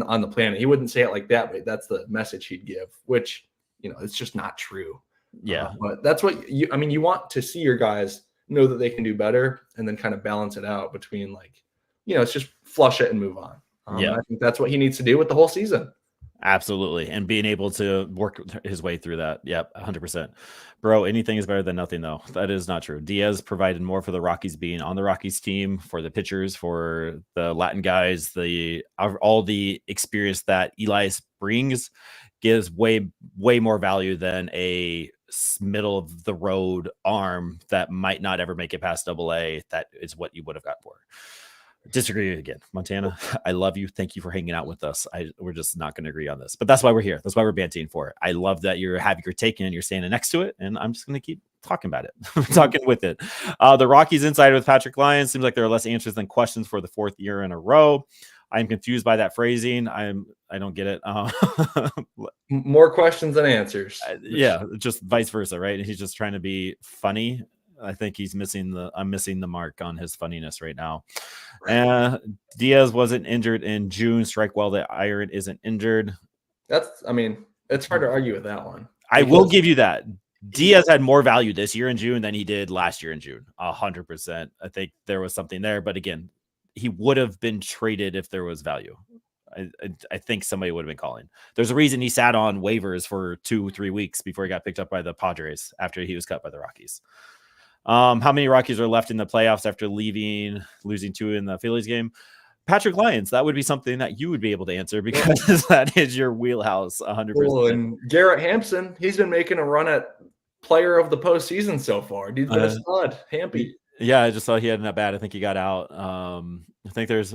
on the planet. He wouldn't say it like that, but that's the message he'd give, which, it's just not true. Yeah. But that's what you want to see your guys know that they can do better and then kind of balance it out between it's just flush it and move on. I think that's what he needs to do with the whole season. Absolutely. And being able to work his way through that. Yep. 100%. Bro, anything is better than nothing, though. That is not true. Diaz provided more for the Rockies being on the Rockies team, for the pitchers, for the Latin guys, all the experience that Elias brings gives way more value than a middle of the road arm that might not ever make it past AA. That is what you would have got for. Disagree again, Montana. I love you. Thank you for hanging out with us. We're just not going to agree on this, but that's why we're here. That's why we're banting for it. I love that you're having your take and you're standing next to it, and I'm just going to keep talking about it, talking with it. The Rockies insider with Patrick Lyons seems like there are less answers than questions for the 4th year in a row. I'm confused by that phrasing. I don't get it. More questions than answers. Yeah, just vice versa, right? He's just trying to be funny. I think I'm missing the mark on his funniness right now. Diaz wasn't injured in June. Strike while the iron isn't injured. It's hard to argue with that one. I will give you that. Diaz had more value this year in June than he did last year in June. 100%. I think there was something there, but again, he would have been traded if there was value. I think somebody would have been calling. There's a reason he sat on waivers for 2-3 weeks before he got picked up by the Padres after he was cut by the Rockies. How many Rockies are left in the playoffs after losing 2 in the Phillies game? Patrick Lyons, that would be something that you would be able to answer because that is your wheelhouse 100%. Well, and Garrett Hampson, he's been making a run at player of the postseason so far. Dude's been a stud. Hampy. Yeah, I just saw he had that bad. I think he got out. I think there's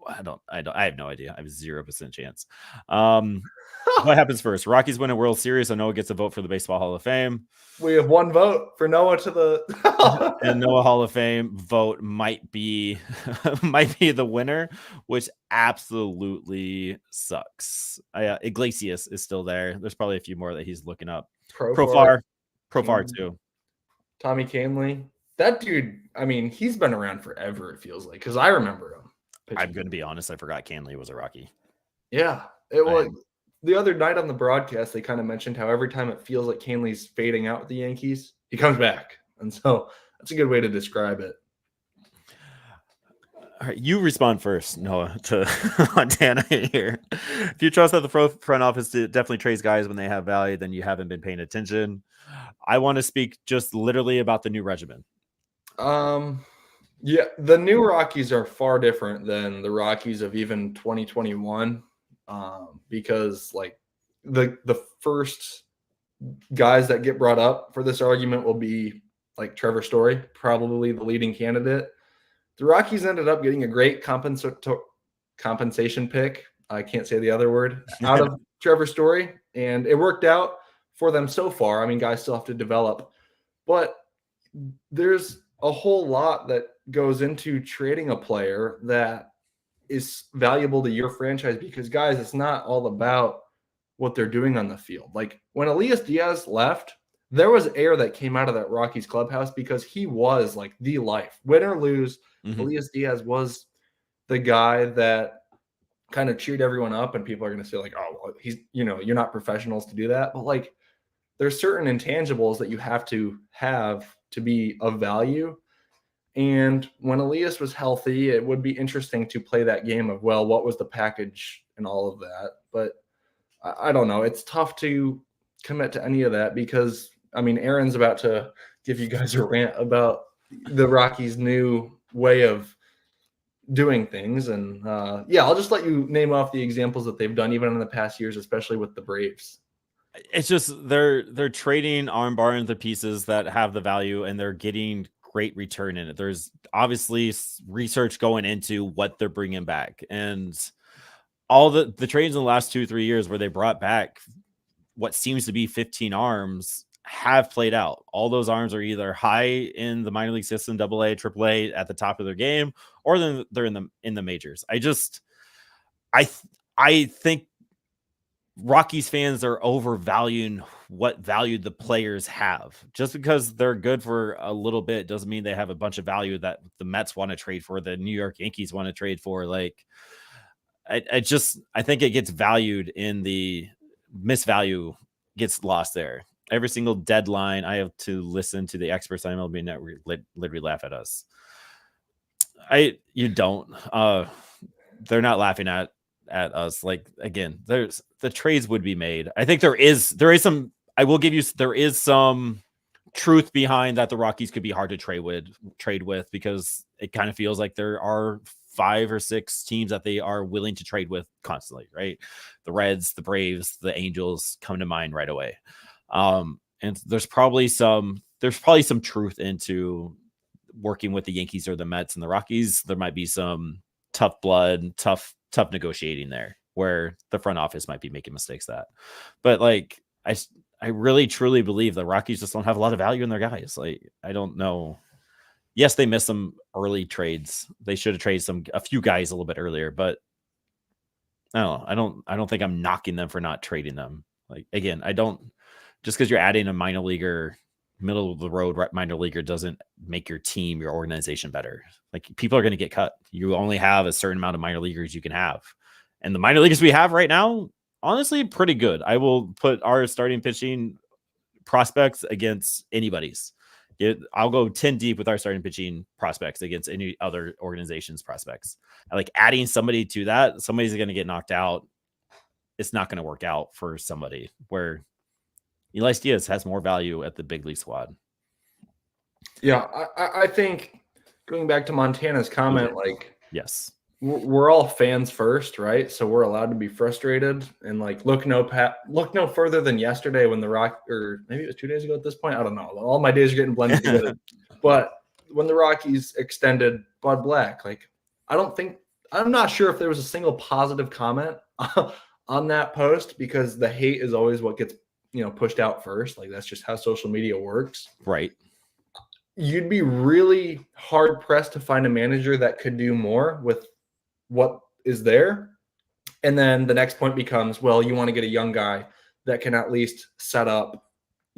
I have no idea. I have 0% chance. What happens first? Rockies win a World Series, so Noah gets a vote for the Baseball Hall of Fame. We have 1 vote for Noah to the and Noah Hall of Fame vote might be the winner, which absolutely sucks. Iglesias is still there. There's probably a few more that he's looking up. Profar too. Tommy Kahnle. That dude, he's been around forever, it feels like, because I remember him. I'm going to be honest. I forgot Kahnle was a Rocky. Yeah, it was. The other night on the broadcast, they kind of mentioned how every time it feels like Kahnle's fading out with the Yankees, he comes back. And so that's a good way to describe it. All right, you respond first, Noah, to Montana here. If you trust that the front office definitely trades guys when they have value, then you haven't been paying attention. I want to speak just literally about the new regimen. Yeah, the new Rockies are far different than the Rockies of even 2021. Because like the first guys that get brought up for this argument will be like Trevor Story, probably the leading candidate. The Rockies ended up getting a great compensation pick. I can't say the other word out of Trevor Story, and it worked out for them so far. Guys still have to develop, but there's a whole lot that goes into trading a player that is valuable to your franchise because, guys, it's not all about what they're doing on the field. Like when Elias Diaz left, there was air that came out of that Rockies clubhouse because he was like the life. Win or lose, Elias Diaz was the guy that kind of cheered everyone up, and people are going to say like, oh, well, he's, you're not professionals to do that. But like there's certain intangibles that you have to be of value. And when Elias was healthy, it would be interesting to play that game of, well, what was the package and all of that. But I don't know. It's tough to commit to any of that because, Aaron's about to give you guys a rant about the Rockies' new way of doing things. And I'll just let you name off the examples that they've done even in the past years, especially with the Braves. It's just they're trading armbar into pieces that have the value, and they're getting great return in it. There's obviously research going into what they're bringing back, and all the trades in the last 2-3 years where they brought back what seems to be 15 arms have played out. All those arms are either high in the minor league system, AA, AAA at the top of their game, or then they're in the majors. I think Rockies fans are overvaluing what value the players have. Just because they're good for a little bit doesn't mean they have a bunch of value that the Mets want to trade for, the New York Yankees want to trade for. Like, I think it gets valued in the misvalue gets lost there. Every single deadline, I have to listen to the experts on MLB Network literally laugh at us. You don't. They're not laughing at us. Like, again, there's the trades would be made. I think there is some, I will give you, there is some truth behind that the Rockies could be hard to trade with because it kind of feels like there are 5 or 6 teams that they are willing to trade with constantly, right? The Reds, the Braves, the Angels come to mind right away. And there's probably some truth into working with the Yankees or the Mets and the Rockies, there might be some tough blood, tough negotiating there where the front office might be making mistakes but like, I really truly believe the Rockies just don't have a lot of value in their guys. Like, I don't know. Yes, they missed some early trades. They should have traded a few guys a little bit earlier, but I don't think I'm knocking them for not trading them. Like, again, just because you're adding a minor leaguer, middle of the road minor leaguer doesn't make your team, your organization better. Like, people are going to get cut. You only have a certain amount of minor leaguers you can have. And the minor leaguers we have right now, honestly, pretty good. I will put our starting pitching prospects against anybody's. I'll go 10 deep with our starting pitching prospects against any other organization's prospects. Like, adding somebody to that, somebody's going to get knocked out. It's not going to work out for somebody, where Elias Diaz has more value at the big league squad. Yeah, I think going back to Montana's comment, like, yes, we're all fans first, right? So we're allowed to be frustrated and like look no further than yesterday when the or maybe it was 2 days ago at this point. I don't know. All my days are getting blended together. But when the Rockies extended Bud Black, like, I'm not sure if there was a single positive comment on that post, because the hate is always what gets, pushed out first. Like, that's just how social media works. Right. You'd be really hard pressed to find a manager that could do more with what is there. And then the next point becomes, well, you want to get a young guy that can at least set up,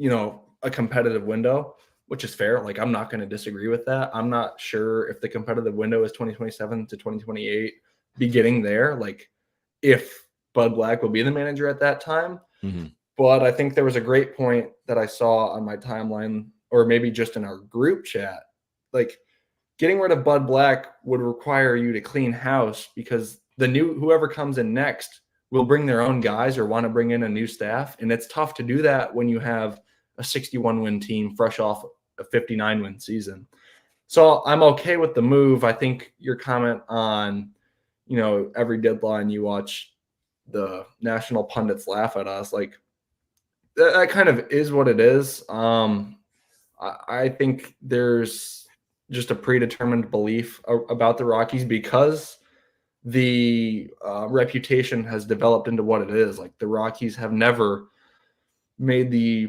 a competitive window, which is fair. Like, I'm not going to disagree with that. I'm not sure if the competitive window is 2027 to 2028, beginning there, like, if Bud Black will be the manager at that time. Mm-hmm. But I think there was a great point that I saw on my timeline, or maybe just in our group chat. Like, getting rid of Bud Black would require you to clean house, because whoever comes in next will bring their own guys or want to bring in a new staff. And it's tough to do that when you have a 61-win team fresh off a 59-win season. So I'm okay with the move. I think your comment on, every deadline you watch the national pundits laugh at us, like, that kind of is what it is. I think there's just a predetermined belief about the Rockies, because the reputation has developed into what it is. Like, the Rockies have never made the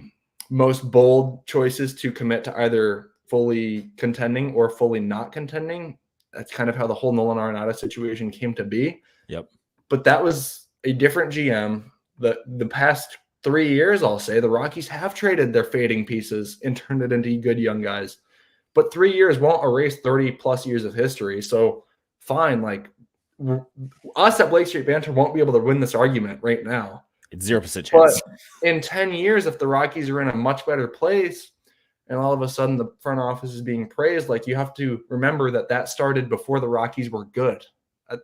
most bold choices to commit to either fully contending or fully not contending. That's kind of how the whole Nolan Arenado situation came to be. Yep. But that was a different GM. The past 3 years, I'll say, the Rockies have traded their fading pieces and turned it into good young guys. But 3 years won't erase 30 plus years of history. So fine, like, us at Blake Street Banter won't be able to win this argument right now. It's 0% chance. But in 10 years, if the Rockies are in a much better place and all of a sudden the front office is being praised, like, you have to remember that started before the Rockies were good.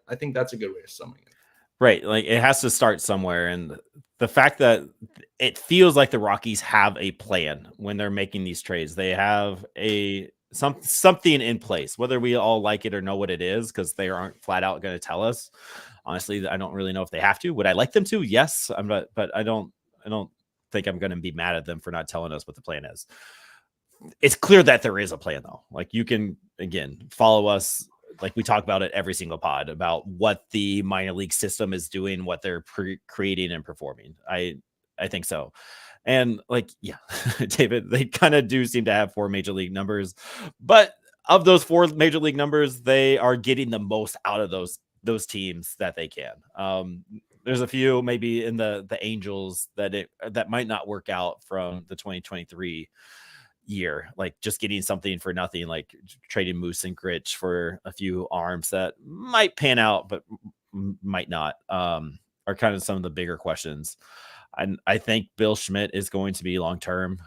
I think that's a good way of summing it. Right. Like, it has to start somewhere. And the fact that it feels like the Rockies have a plan when they're making these trades, they have something in place, whether we all like it or know what it is, because they aren't flat out going to tell us. Honestly, I don't really know if they have to. Would I like them to? Yes. But I don't think I'm going to be mad at them for not telling us what the plan is. It's clear that there is a plan, though. Like, you can, again, follow us. Like, we talk about it every single pod about what the minor league system is doing, what they're creating and performing. I think so. And, like, yeah, David, they kind of do seem to have 4 major league numbers, but of those 4 major league numbers, they are getting the most out of those teams that they can. There's a few maybe in the Angels that might not work out from the 2023 year, like just getting something for nothing, like trading Moose and Gritch for a few arms that might pan out but might not, are kind of some of the bigger questions. And I think Bill Schmidt is going to be long term.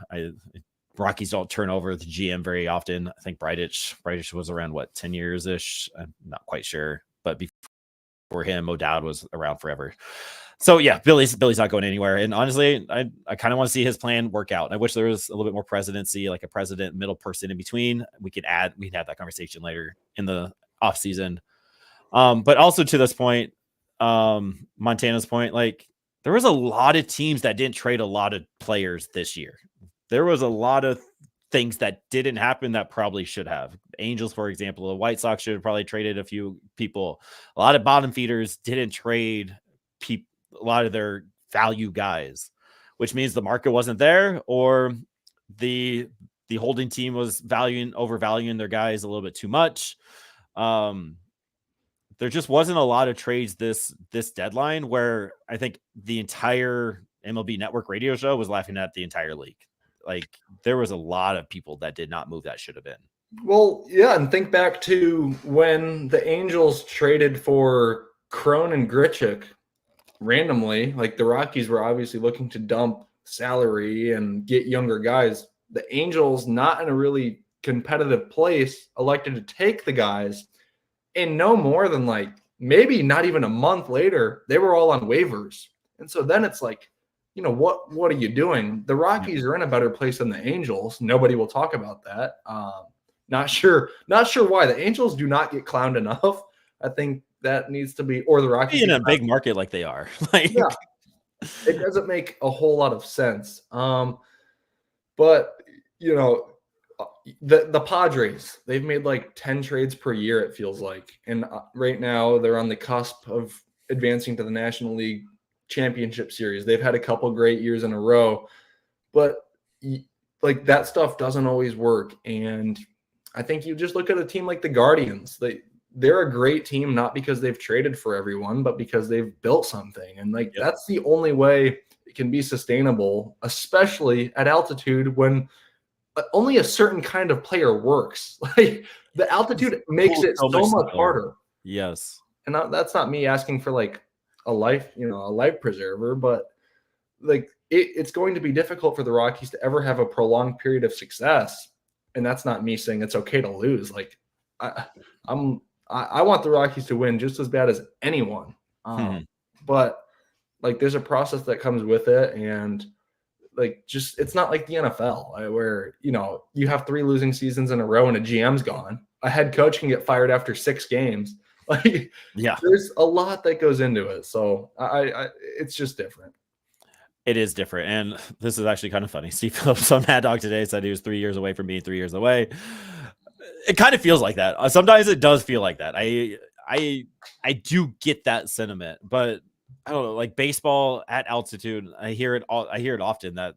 Rockies don't turn over the GM very often. I think Breidich was around 10 years ish. I'm not quite sure, but before him, O'Dowd was around forever. So yeah, Billy's not going anywhere. And honestly, I kind of want to see his plan work out. I wish there was a little bit more presidency, like a president, middle person in between. We can have that conversation later in the off season. But also to this point, Montana's point, like, there was a lot of teams that didn't trade a lot of players this year. There was a lot of things that didn't happen that probably should have. Angels, for example, the White Sox should have probably traded a few people. A lot of bottom feeders didn't trade a lot of their value guys, which means the market wasn't there, or the holding team was overvaluing their guys a little bit too much. There just wasn't a lot of trades this deadline, where I think the entire MLB Network radio show was laughing at the entire league. Like, there was a lot of people that did not move that should have been. Well, yeah, and think back to when the Angels traded for Crone and Grichuk randomly. Like, the Rockies were obviously looking to dump salary and get younger guys. The Angels, not in a really competitive place, elected to take the guys, and no more than like maybe not even a month later, they were all on waivers. And so then it's like, you know, what are you doing? The Rockies are in a better place than the Angels. Nobody will talk about that. Not sure why the Angels do not get clowned enough. I think that needs to be, or the Rockies in a big market like they are. Like, yeah, it doesn't make a whole lot of sense. But you know, the Padres, they've made like 10 trades per year, it feels like. And right now they're on the cusp of advancing to the National League Championship Series. They've had a couple great years in a row, but like that stuff doesn't always work. And I think you just look at a team like the Guardians. They're a great team, not because they've traded for everyone, but because they've built something. And like, that's the only way it can be sustainable, especially at altitude when only a certain kind of player works. Like, the altitude makes it so much harder. Yes. And that's not me asking for like a life preserver, but like it's going to be difficult for the Rockies to ever have a prolonged period of success. And that's not me saying it's okay to lose. Like, I want the Rockies to win just as bad as anyone. But like, there's a process that comes with it, and like, just, it's not like the NFL where, you know, you have 3 losing seasons in a row and a GM's gone. A head coach can get fired after 6 games. Like, there's a lot that goes into it. So it's just different. It is different. And this is actually kind of funny. Steve Phillips on Mad Dog today said he was 3 years away from being 3 years away. It kind of feels like that. Sometimes it does feel like that. I do get that sentiment, but I don't know, like baseball at altitude, I hear it often that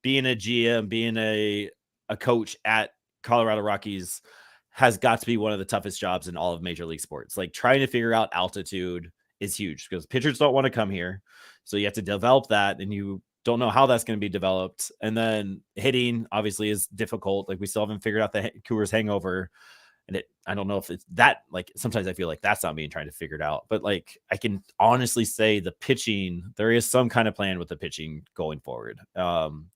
being a GM, being a coach at Colorado Rockies has got to be one of the toughest jobs in all of Major League Sports. Like, trying to figure out altitude is huge because pitchers don't want to come here. So you have to develop that, and you don't know how that's going to be developed. And then hitting obviously is difficult. Like, we still haven't figured out the Coors hangover. And I don't know if it's that, like, sometimes I feel like that's not being trying to figure it out. But like, I can honestly say the pitching, there is some kind of plan with the pitching going forward.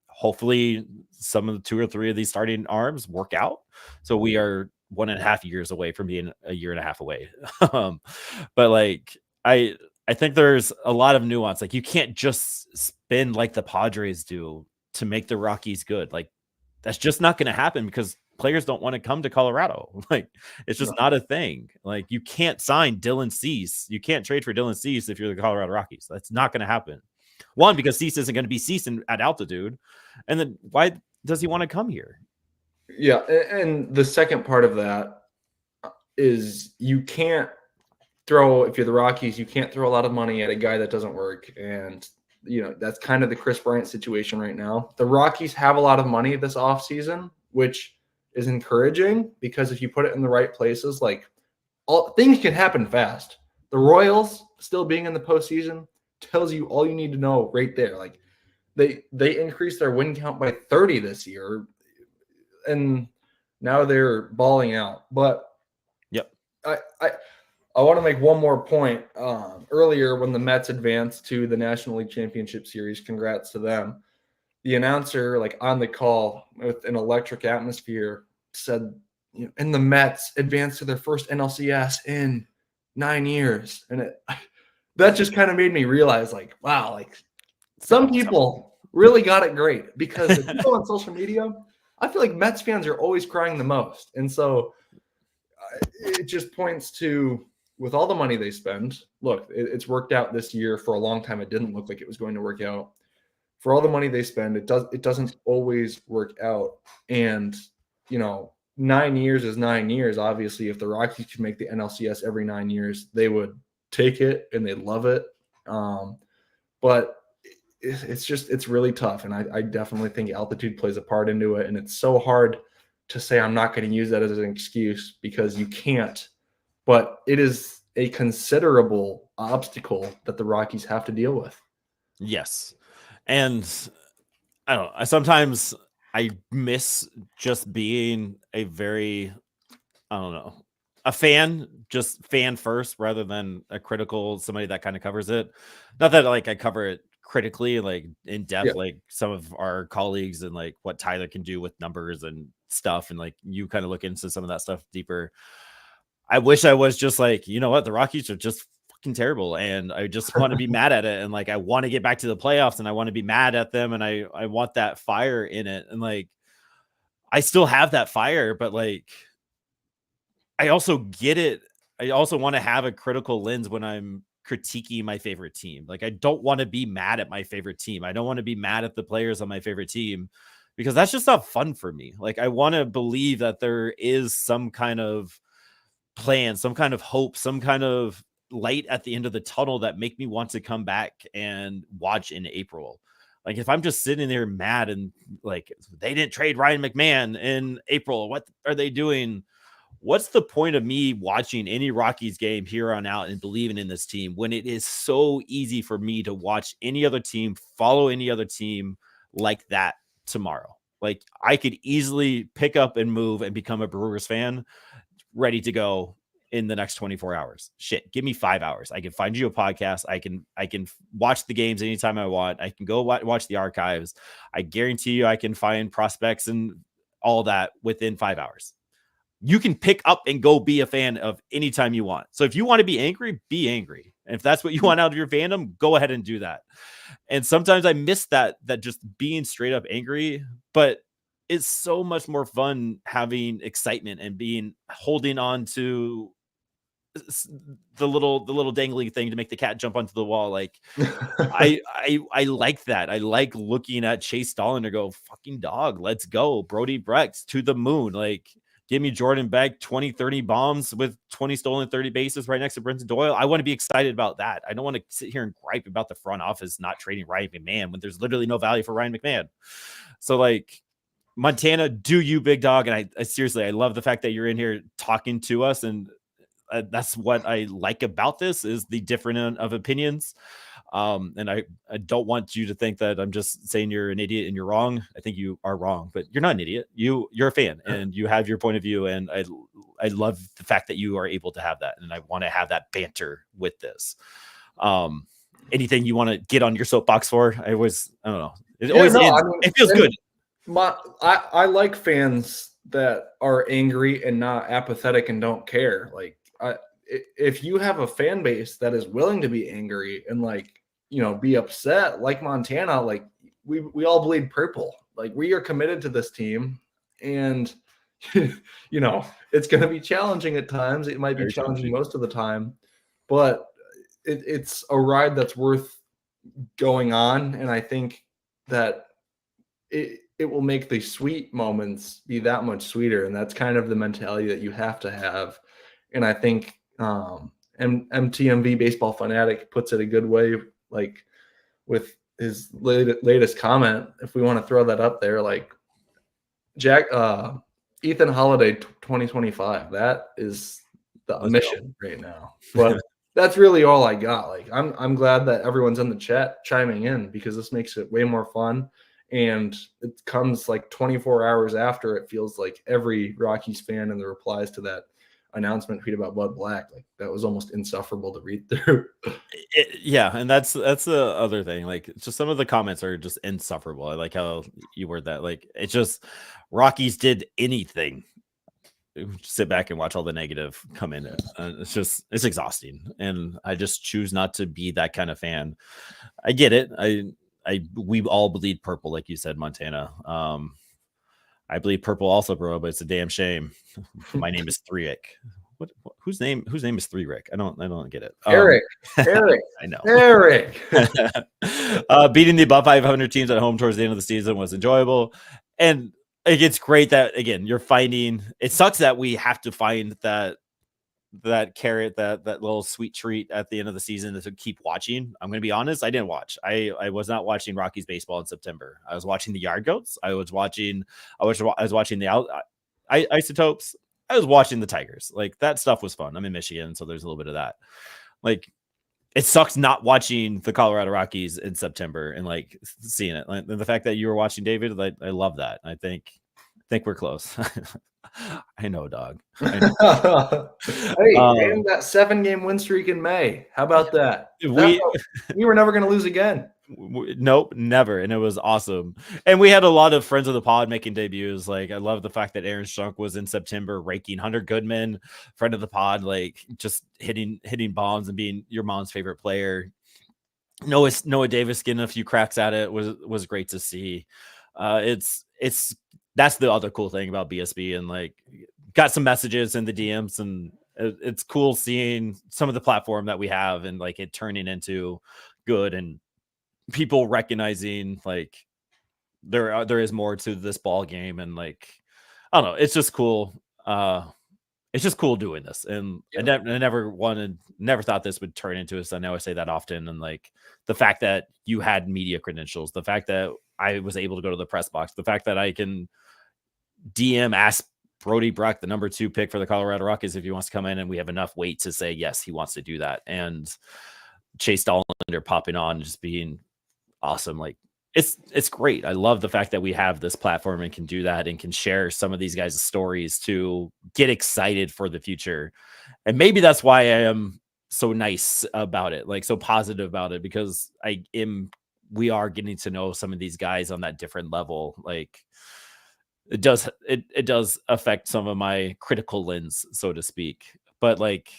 Hopefully some of the 2 or 3 of these starting arms work out. So we are 1.5 years away from being a year and a half away. But like, I think there's a lot of nuance. Like, you can't just spin like the Padres do to make the Rockies good. Like, that's just not going to happen because players don't want to come to Colorado. Like, it's just not a thing. Like, you can't sign Dylan Cease. You can't trade for Dylan Cease if you're the Colorado Rockies. That's not going to happen. One, because Cease isn't going to be Cease at altitude. And then why does he want to come here? Yeah. And the second part of that is you can't if you're the Rockies, you can't throw a lot of money at a guy that doesn't work. And, you know, that's kind of the Chris Bryant situation right now. The Rockies have a lot of money this offseason, which is encouraging because if you put it in the right places, like, things can happen fast. The Royals still being in the postseason tells you all you need to know right there. Like, they increased their win count by 30 this year, and now they're balling out. But I want to make one more point. Earlier, when the Mets advanced to the National League Championship Series, congrats to them. The announcer, like, on the call with an electric atmosphere, said, you know, and the Mets advanced to their first NLCS in 9 years. And that just kind of made me realize, like, wow, like, some people really got it great, because if you go on social media, I feel like Mets fans are always crying the most. And so it just points to, with all the money they spend, look, it's worked out this year. For a long time, it didn't look like it was going to work out. for all the money they spend, it doesn't always work out. And 9 years is 9 years. Obviously, if the Rockies could make the NLCS every 9 years, they would take it and they love it. But it's really tough. And I definitely think altitude plays a part into it. And it's so hard to say I'm not going to use that as an excuse, because you can't. But it is a considerable obstacle that the Rockies have to deal with. Yes. And I don't know. Sometimes I miss just being a fan, just fan first rather than a critical somebody that kind of covers it. Not that like I cover it critically, like in depth, like some of our colleagues, and like what Tyler can do with numbers and stuff. And like you kind of look into some of that stuff deeper. I wish I was just like, you know what, the Rockies are just fucking terrible, and I just want to be mad at it, and like I want to get back to the playoffs, and I want to be mad at them, and I want that fire in it, and like I still have that fire, but like I also get it. I also want to have a critical lens when I'm critiquing my favorite team. Like I don't want to be mad at my favorite team. I don't want to be mad at the players on my favorite team, because that's just not fun for me. Like I want to believe that there is some kind of plan, some kind of hope, some kind of light at the end of the tunnel that make me want to come back and watch in April. Like if I'm just sitting there mad and like they didn't trade Ryan McMahon in April, what are they doing? What's the point of me watching any Rockies game here on out and believing in this team when it is so easy for me to watch any other team, follow any other team like that tomorrow? Like I could easily pick up and move and become a Brewers fan, ready to go in the next 24 hours. Shit, give me 5 hours. I can find you a podcast. I can watch the games anytime I want. I can go watch the archives. I guarantee you I can find prospects and all that within 5 hours. You can pick up and go be a fan of anytime you want. So if you want to be angry, be angry. And if that's what you want out of your fandom, go ahead and do that. And sometimes I miss that just being straight up angry, but it's so much more fun having excitement and holding on to the little dangling thing to make the cat jump onto the wall. Like I like that. I like looking at Chase Dollander go, fucking dog, let's go. Brody Brecht to the moon. Like give me Jordan Beck 20-30 bombs with 20 stolen 30 bases right next to Brenton Doyle. I want to be excited about that. I don't want to sit here and gripe about the front office not trading Ryan McMahon when there's literally no value for Ryan McMahon. So like Montana, do you, big dog. And I seriously, I love the fact that you're in here talking to us. And that's what I like about this, is the different of opinions. And I don't want you to think that I'm just saying you're an idiot and you're wrong. I think you are wrong, but you're not an idiot. You're a fan and you have your point of view. And I love the fact that you are able to have that. And I want to have that banter with this. Anything you want to get on your soapbox for? I don't know. It feels good. I like fans that are angry and not apathetic and don't care. Like if you have a fan base that is willing to be angry and like, be upset like Montana, like we all bleed purple. Like we are committed to this team, and it's going to be challenging at times. It might be challenging most of the time, but it's a ride that's worth going on. And I think that it will make the sweet moments be that much sweeter. And that's kind of the mentality that you have to have. And I think MTMV Baseball Fanatic puts it a good way, like with his latest comment. If we want to throw that up there, like Ethan Holiday 2025, that is the mission right now. But that's really all I got. Like I'm glad that everyone's in the chat chiming in, because this makes it way more fun. And it comes like 24 hours after, it feels like every Rockies fan and the replies to that announcement tweet about Bud Black, like that was almost insufferable to read through. Yeah, and that's the other thing. Like just some of the comments are just insufferable. I like how you word that. Like it's just Rockies did anything. Sit back and watch all the negative come in. It's exhausting, and I just choose not to be that kind of fan. I get it. We all bleed purple, like you said, Montana. I bleed purple also, bro, but it's a damn shame. My name is Thriek. whose name is 3 Rick? I don't get it. Eric. I know. Eric. Beating the above 500 teams at home towards the end of the season was enjoyable, and it's great that again you're finding. It sucks that we have to find that carrot, that little sweet treat at the end of the season to keep watching. I'm going to be honest, I didn't watch. I was not watching Rockies baseball in September. I was watching the Yard Goats. I was watching the Isotopes. I was watching the Tigers. Like that stuff was fun. I'm in Michigan, so there's a little bit of that. Like it sucks not watching the Colorado Rockies in September and like seeing it. Like, the fact that you were watching David, like, I love that. I think we're close. I know, dog. I know. Hey, and that 7-game win streak in May. How about that? We were never going to lose again. Nope, never. And it was awesome. And we had a lot of friends of the pod making debuts. Like, I love the fact that Aaron Strunk was in September raking Hunter Goodman, friend of the pod, like just hitting bombs and being your mom's favorite player. Noah Davis getting a few cracks at it was great to see. That's the other cool thing about BSB, and like got some messages in the DMs, and it's cool seeing some of the platform that we have and like it turning into good and people recognizing like there is more to this ball game, and like I don't know, it's just cool. It's just cool doing this, and I never thought this would turn into this. I know I say that often, and like the fact that you had media credentials, the fact that I was able to go to the press box, the fact that I can ask Brody Bruck, the number 2 pick for the Colorado Rockies, if he wants to come in, and we have enough weight to say yes, he wants to do that. And Chase Dollander popping on, just being awesome. Like it's great. I love the fact that we have this platform and can do that and can share some of these guys' stories to get excited for the future. And maybe that's why I am so nice about it, like so positive about it, because we are getting to know some of these guys on that different level. Like it does affect some of my critical lens, so to speak, but like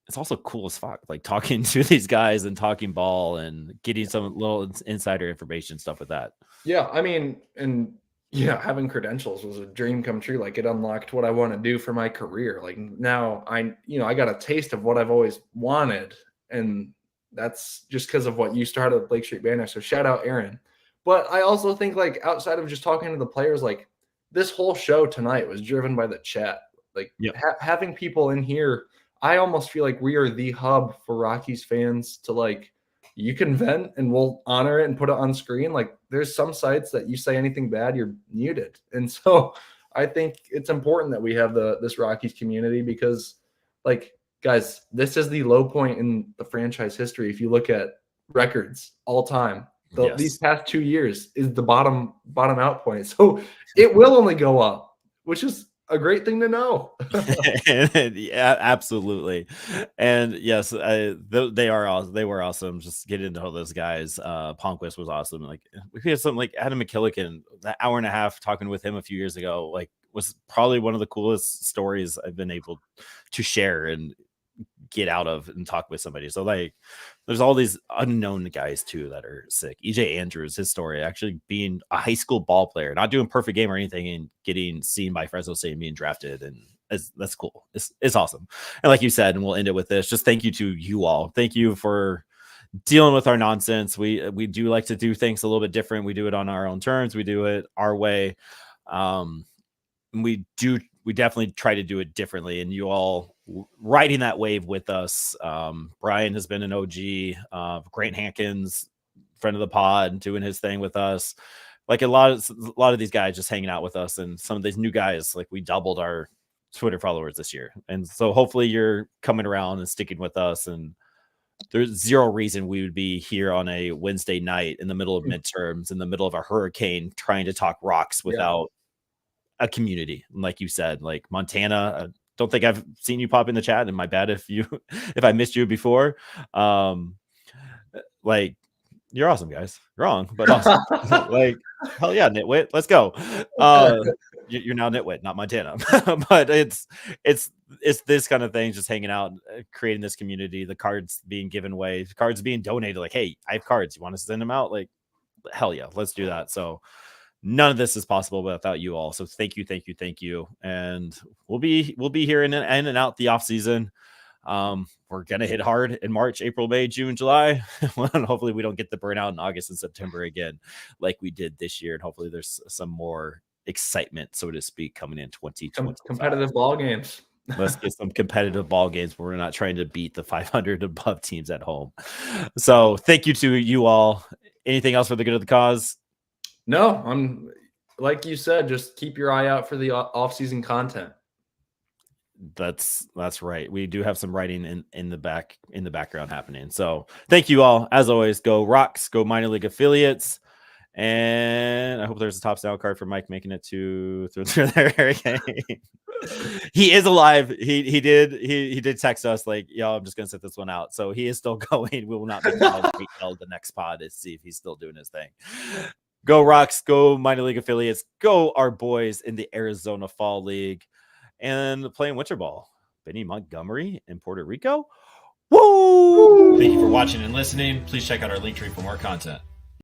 it's also cool as fuck, like talking to these guys and talking ball and getting some little insider information stuff with that. Yeah, I mean, and yeah, having credentials was a dream come true. Like it unlocked what I want to do for my career. Like now I got a taste of what I've always wanted, and that's just because of what you started with Lake Street Banner. So shout out Aaron. But I also think like outside of just talking to the players, like this whole show tonight was driven by the chat. Like having people in here, I almost feel like we are the hub for Rockies fans to like, you can vent and we'll honor it and put it on screen. Like there's some sites that you say anything bad, you're muted. And so I think it's important that we have this Rockies community, because like, guys, this is the low point in the franchise history. If you look at records all time, these past 2 years is the bottom out point. So it will only go up, which is a great thing to know. Yeah, absolutely. And yes, they were awesome. Just get into all those guys. Palmquist was awesome. Like we had something like Adam McKillican, that hour and a half talking with him a few years ago, like was probably one of the coolest stories I've been able to share and get out of and talk with somebody. So like there's all these unknown guys too that are sick. EJ Andrews, his story actually being a high school ball player, not doing perfect game or anything, and getting seen by Fresno State and being drafted, and that's cool. It's awesome. And like you said, and we'll end it with this, just thank you to you all. Thank you for dealing with our nonsense. We do like to do things a little bit different. We do it on our own terms. We do it our way. We definitely try to do it differently, and you all riding that wave with us. Brian has been an OG. Grant Hankins, friend of the pod, doing his thing with us. Like a lot of these guys just hanging out with us, and some of these new guys, like we doubled our Twitter followers this year, and so hopefully you're coming around and sticking with us. And there's zero reason we would be here on a Wednesday night in the middle of midterms, in the middle of a hurricane, trying to talk rocks without a community. Like you said, like Montana, I don't think I've seen you pop in the chat, and my bad if I missed you before. Like you're awesome, guys. You're wrong, but awesome. Like hell yeah, Nitwit, let's go. You're now Nitwit, not Montana. But it's this kind of thing, just hanging out, creating this community, the cards being given away, cards being donated. Like, hey, I have cards, you want to send them out? Like hell yeah, let's do that. So none of this is possible without you all. So thank you. And we'll be here in and out the off season. We're gonna hit hard in March, April, May, June, July. And hopefully we don't get the burnout in August and September again like we did this year. And hopefully there's some more excitement, so to speak, coming in 2020. Competitive ball games. Let's get some competitive ball games where we're not trying to beat the 500 above teams at home. So thank you to you all. Anything else for the good of the cause? No, I'm like you said, just keep your eye out for the off-season content. That's right. We do have some writing in the background happening. So thank you all. As always, go Rocks, go minor league affiliates. And I hope there's a top sound card for Mike making it through there. He is alive. He did text us like, yo, I'm just gonna set this one out. So he is still going. We will not be the next pod to see if he's still doing his thing. Go Rocks, go minor league affiliates, go our boys in the Arizona Fall League, and playing winter ball. Benny Montgomery in Puerto Rico. Woo! Thank you for watching and listening. Please check out our link tree for more content.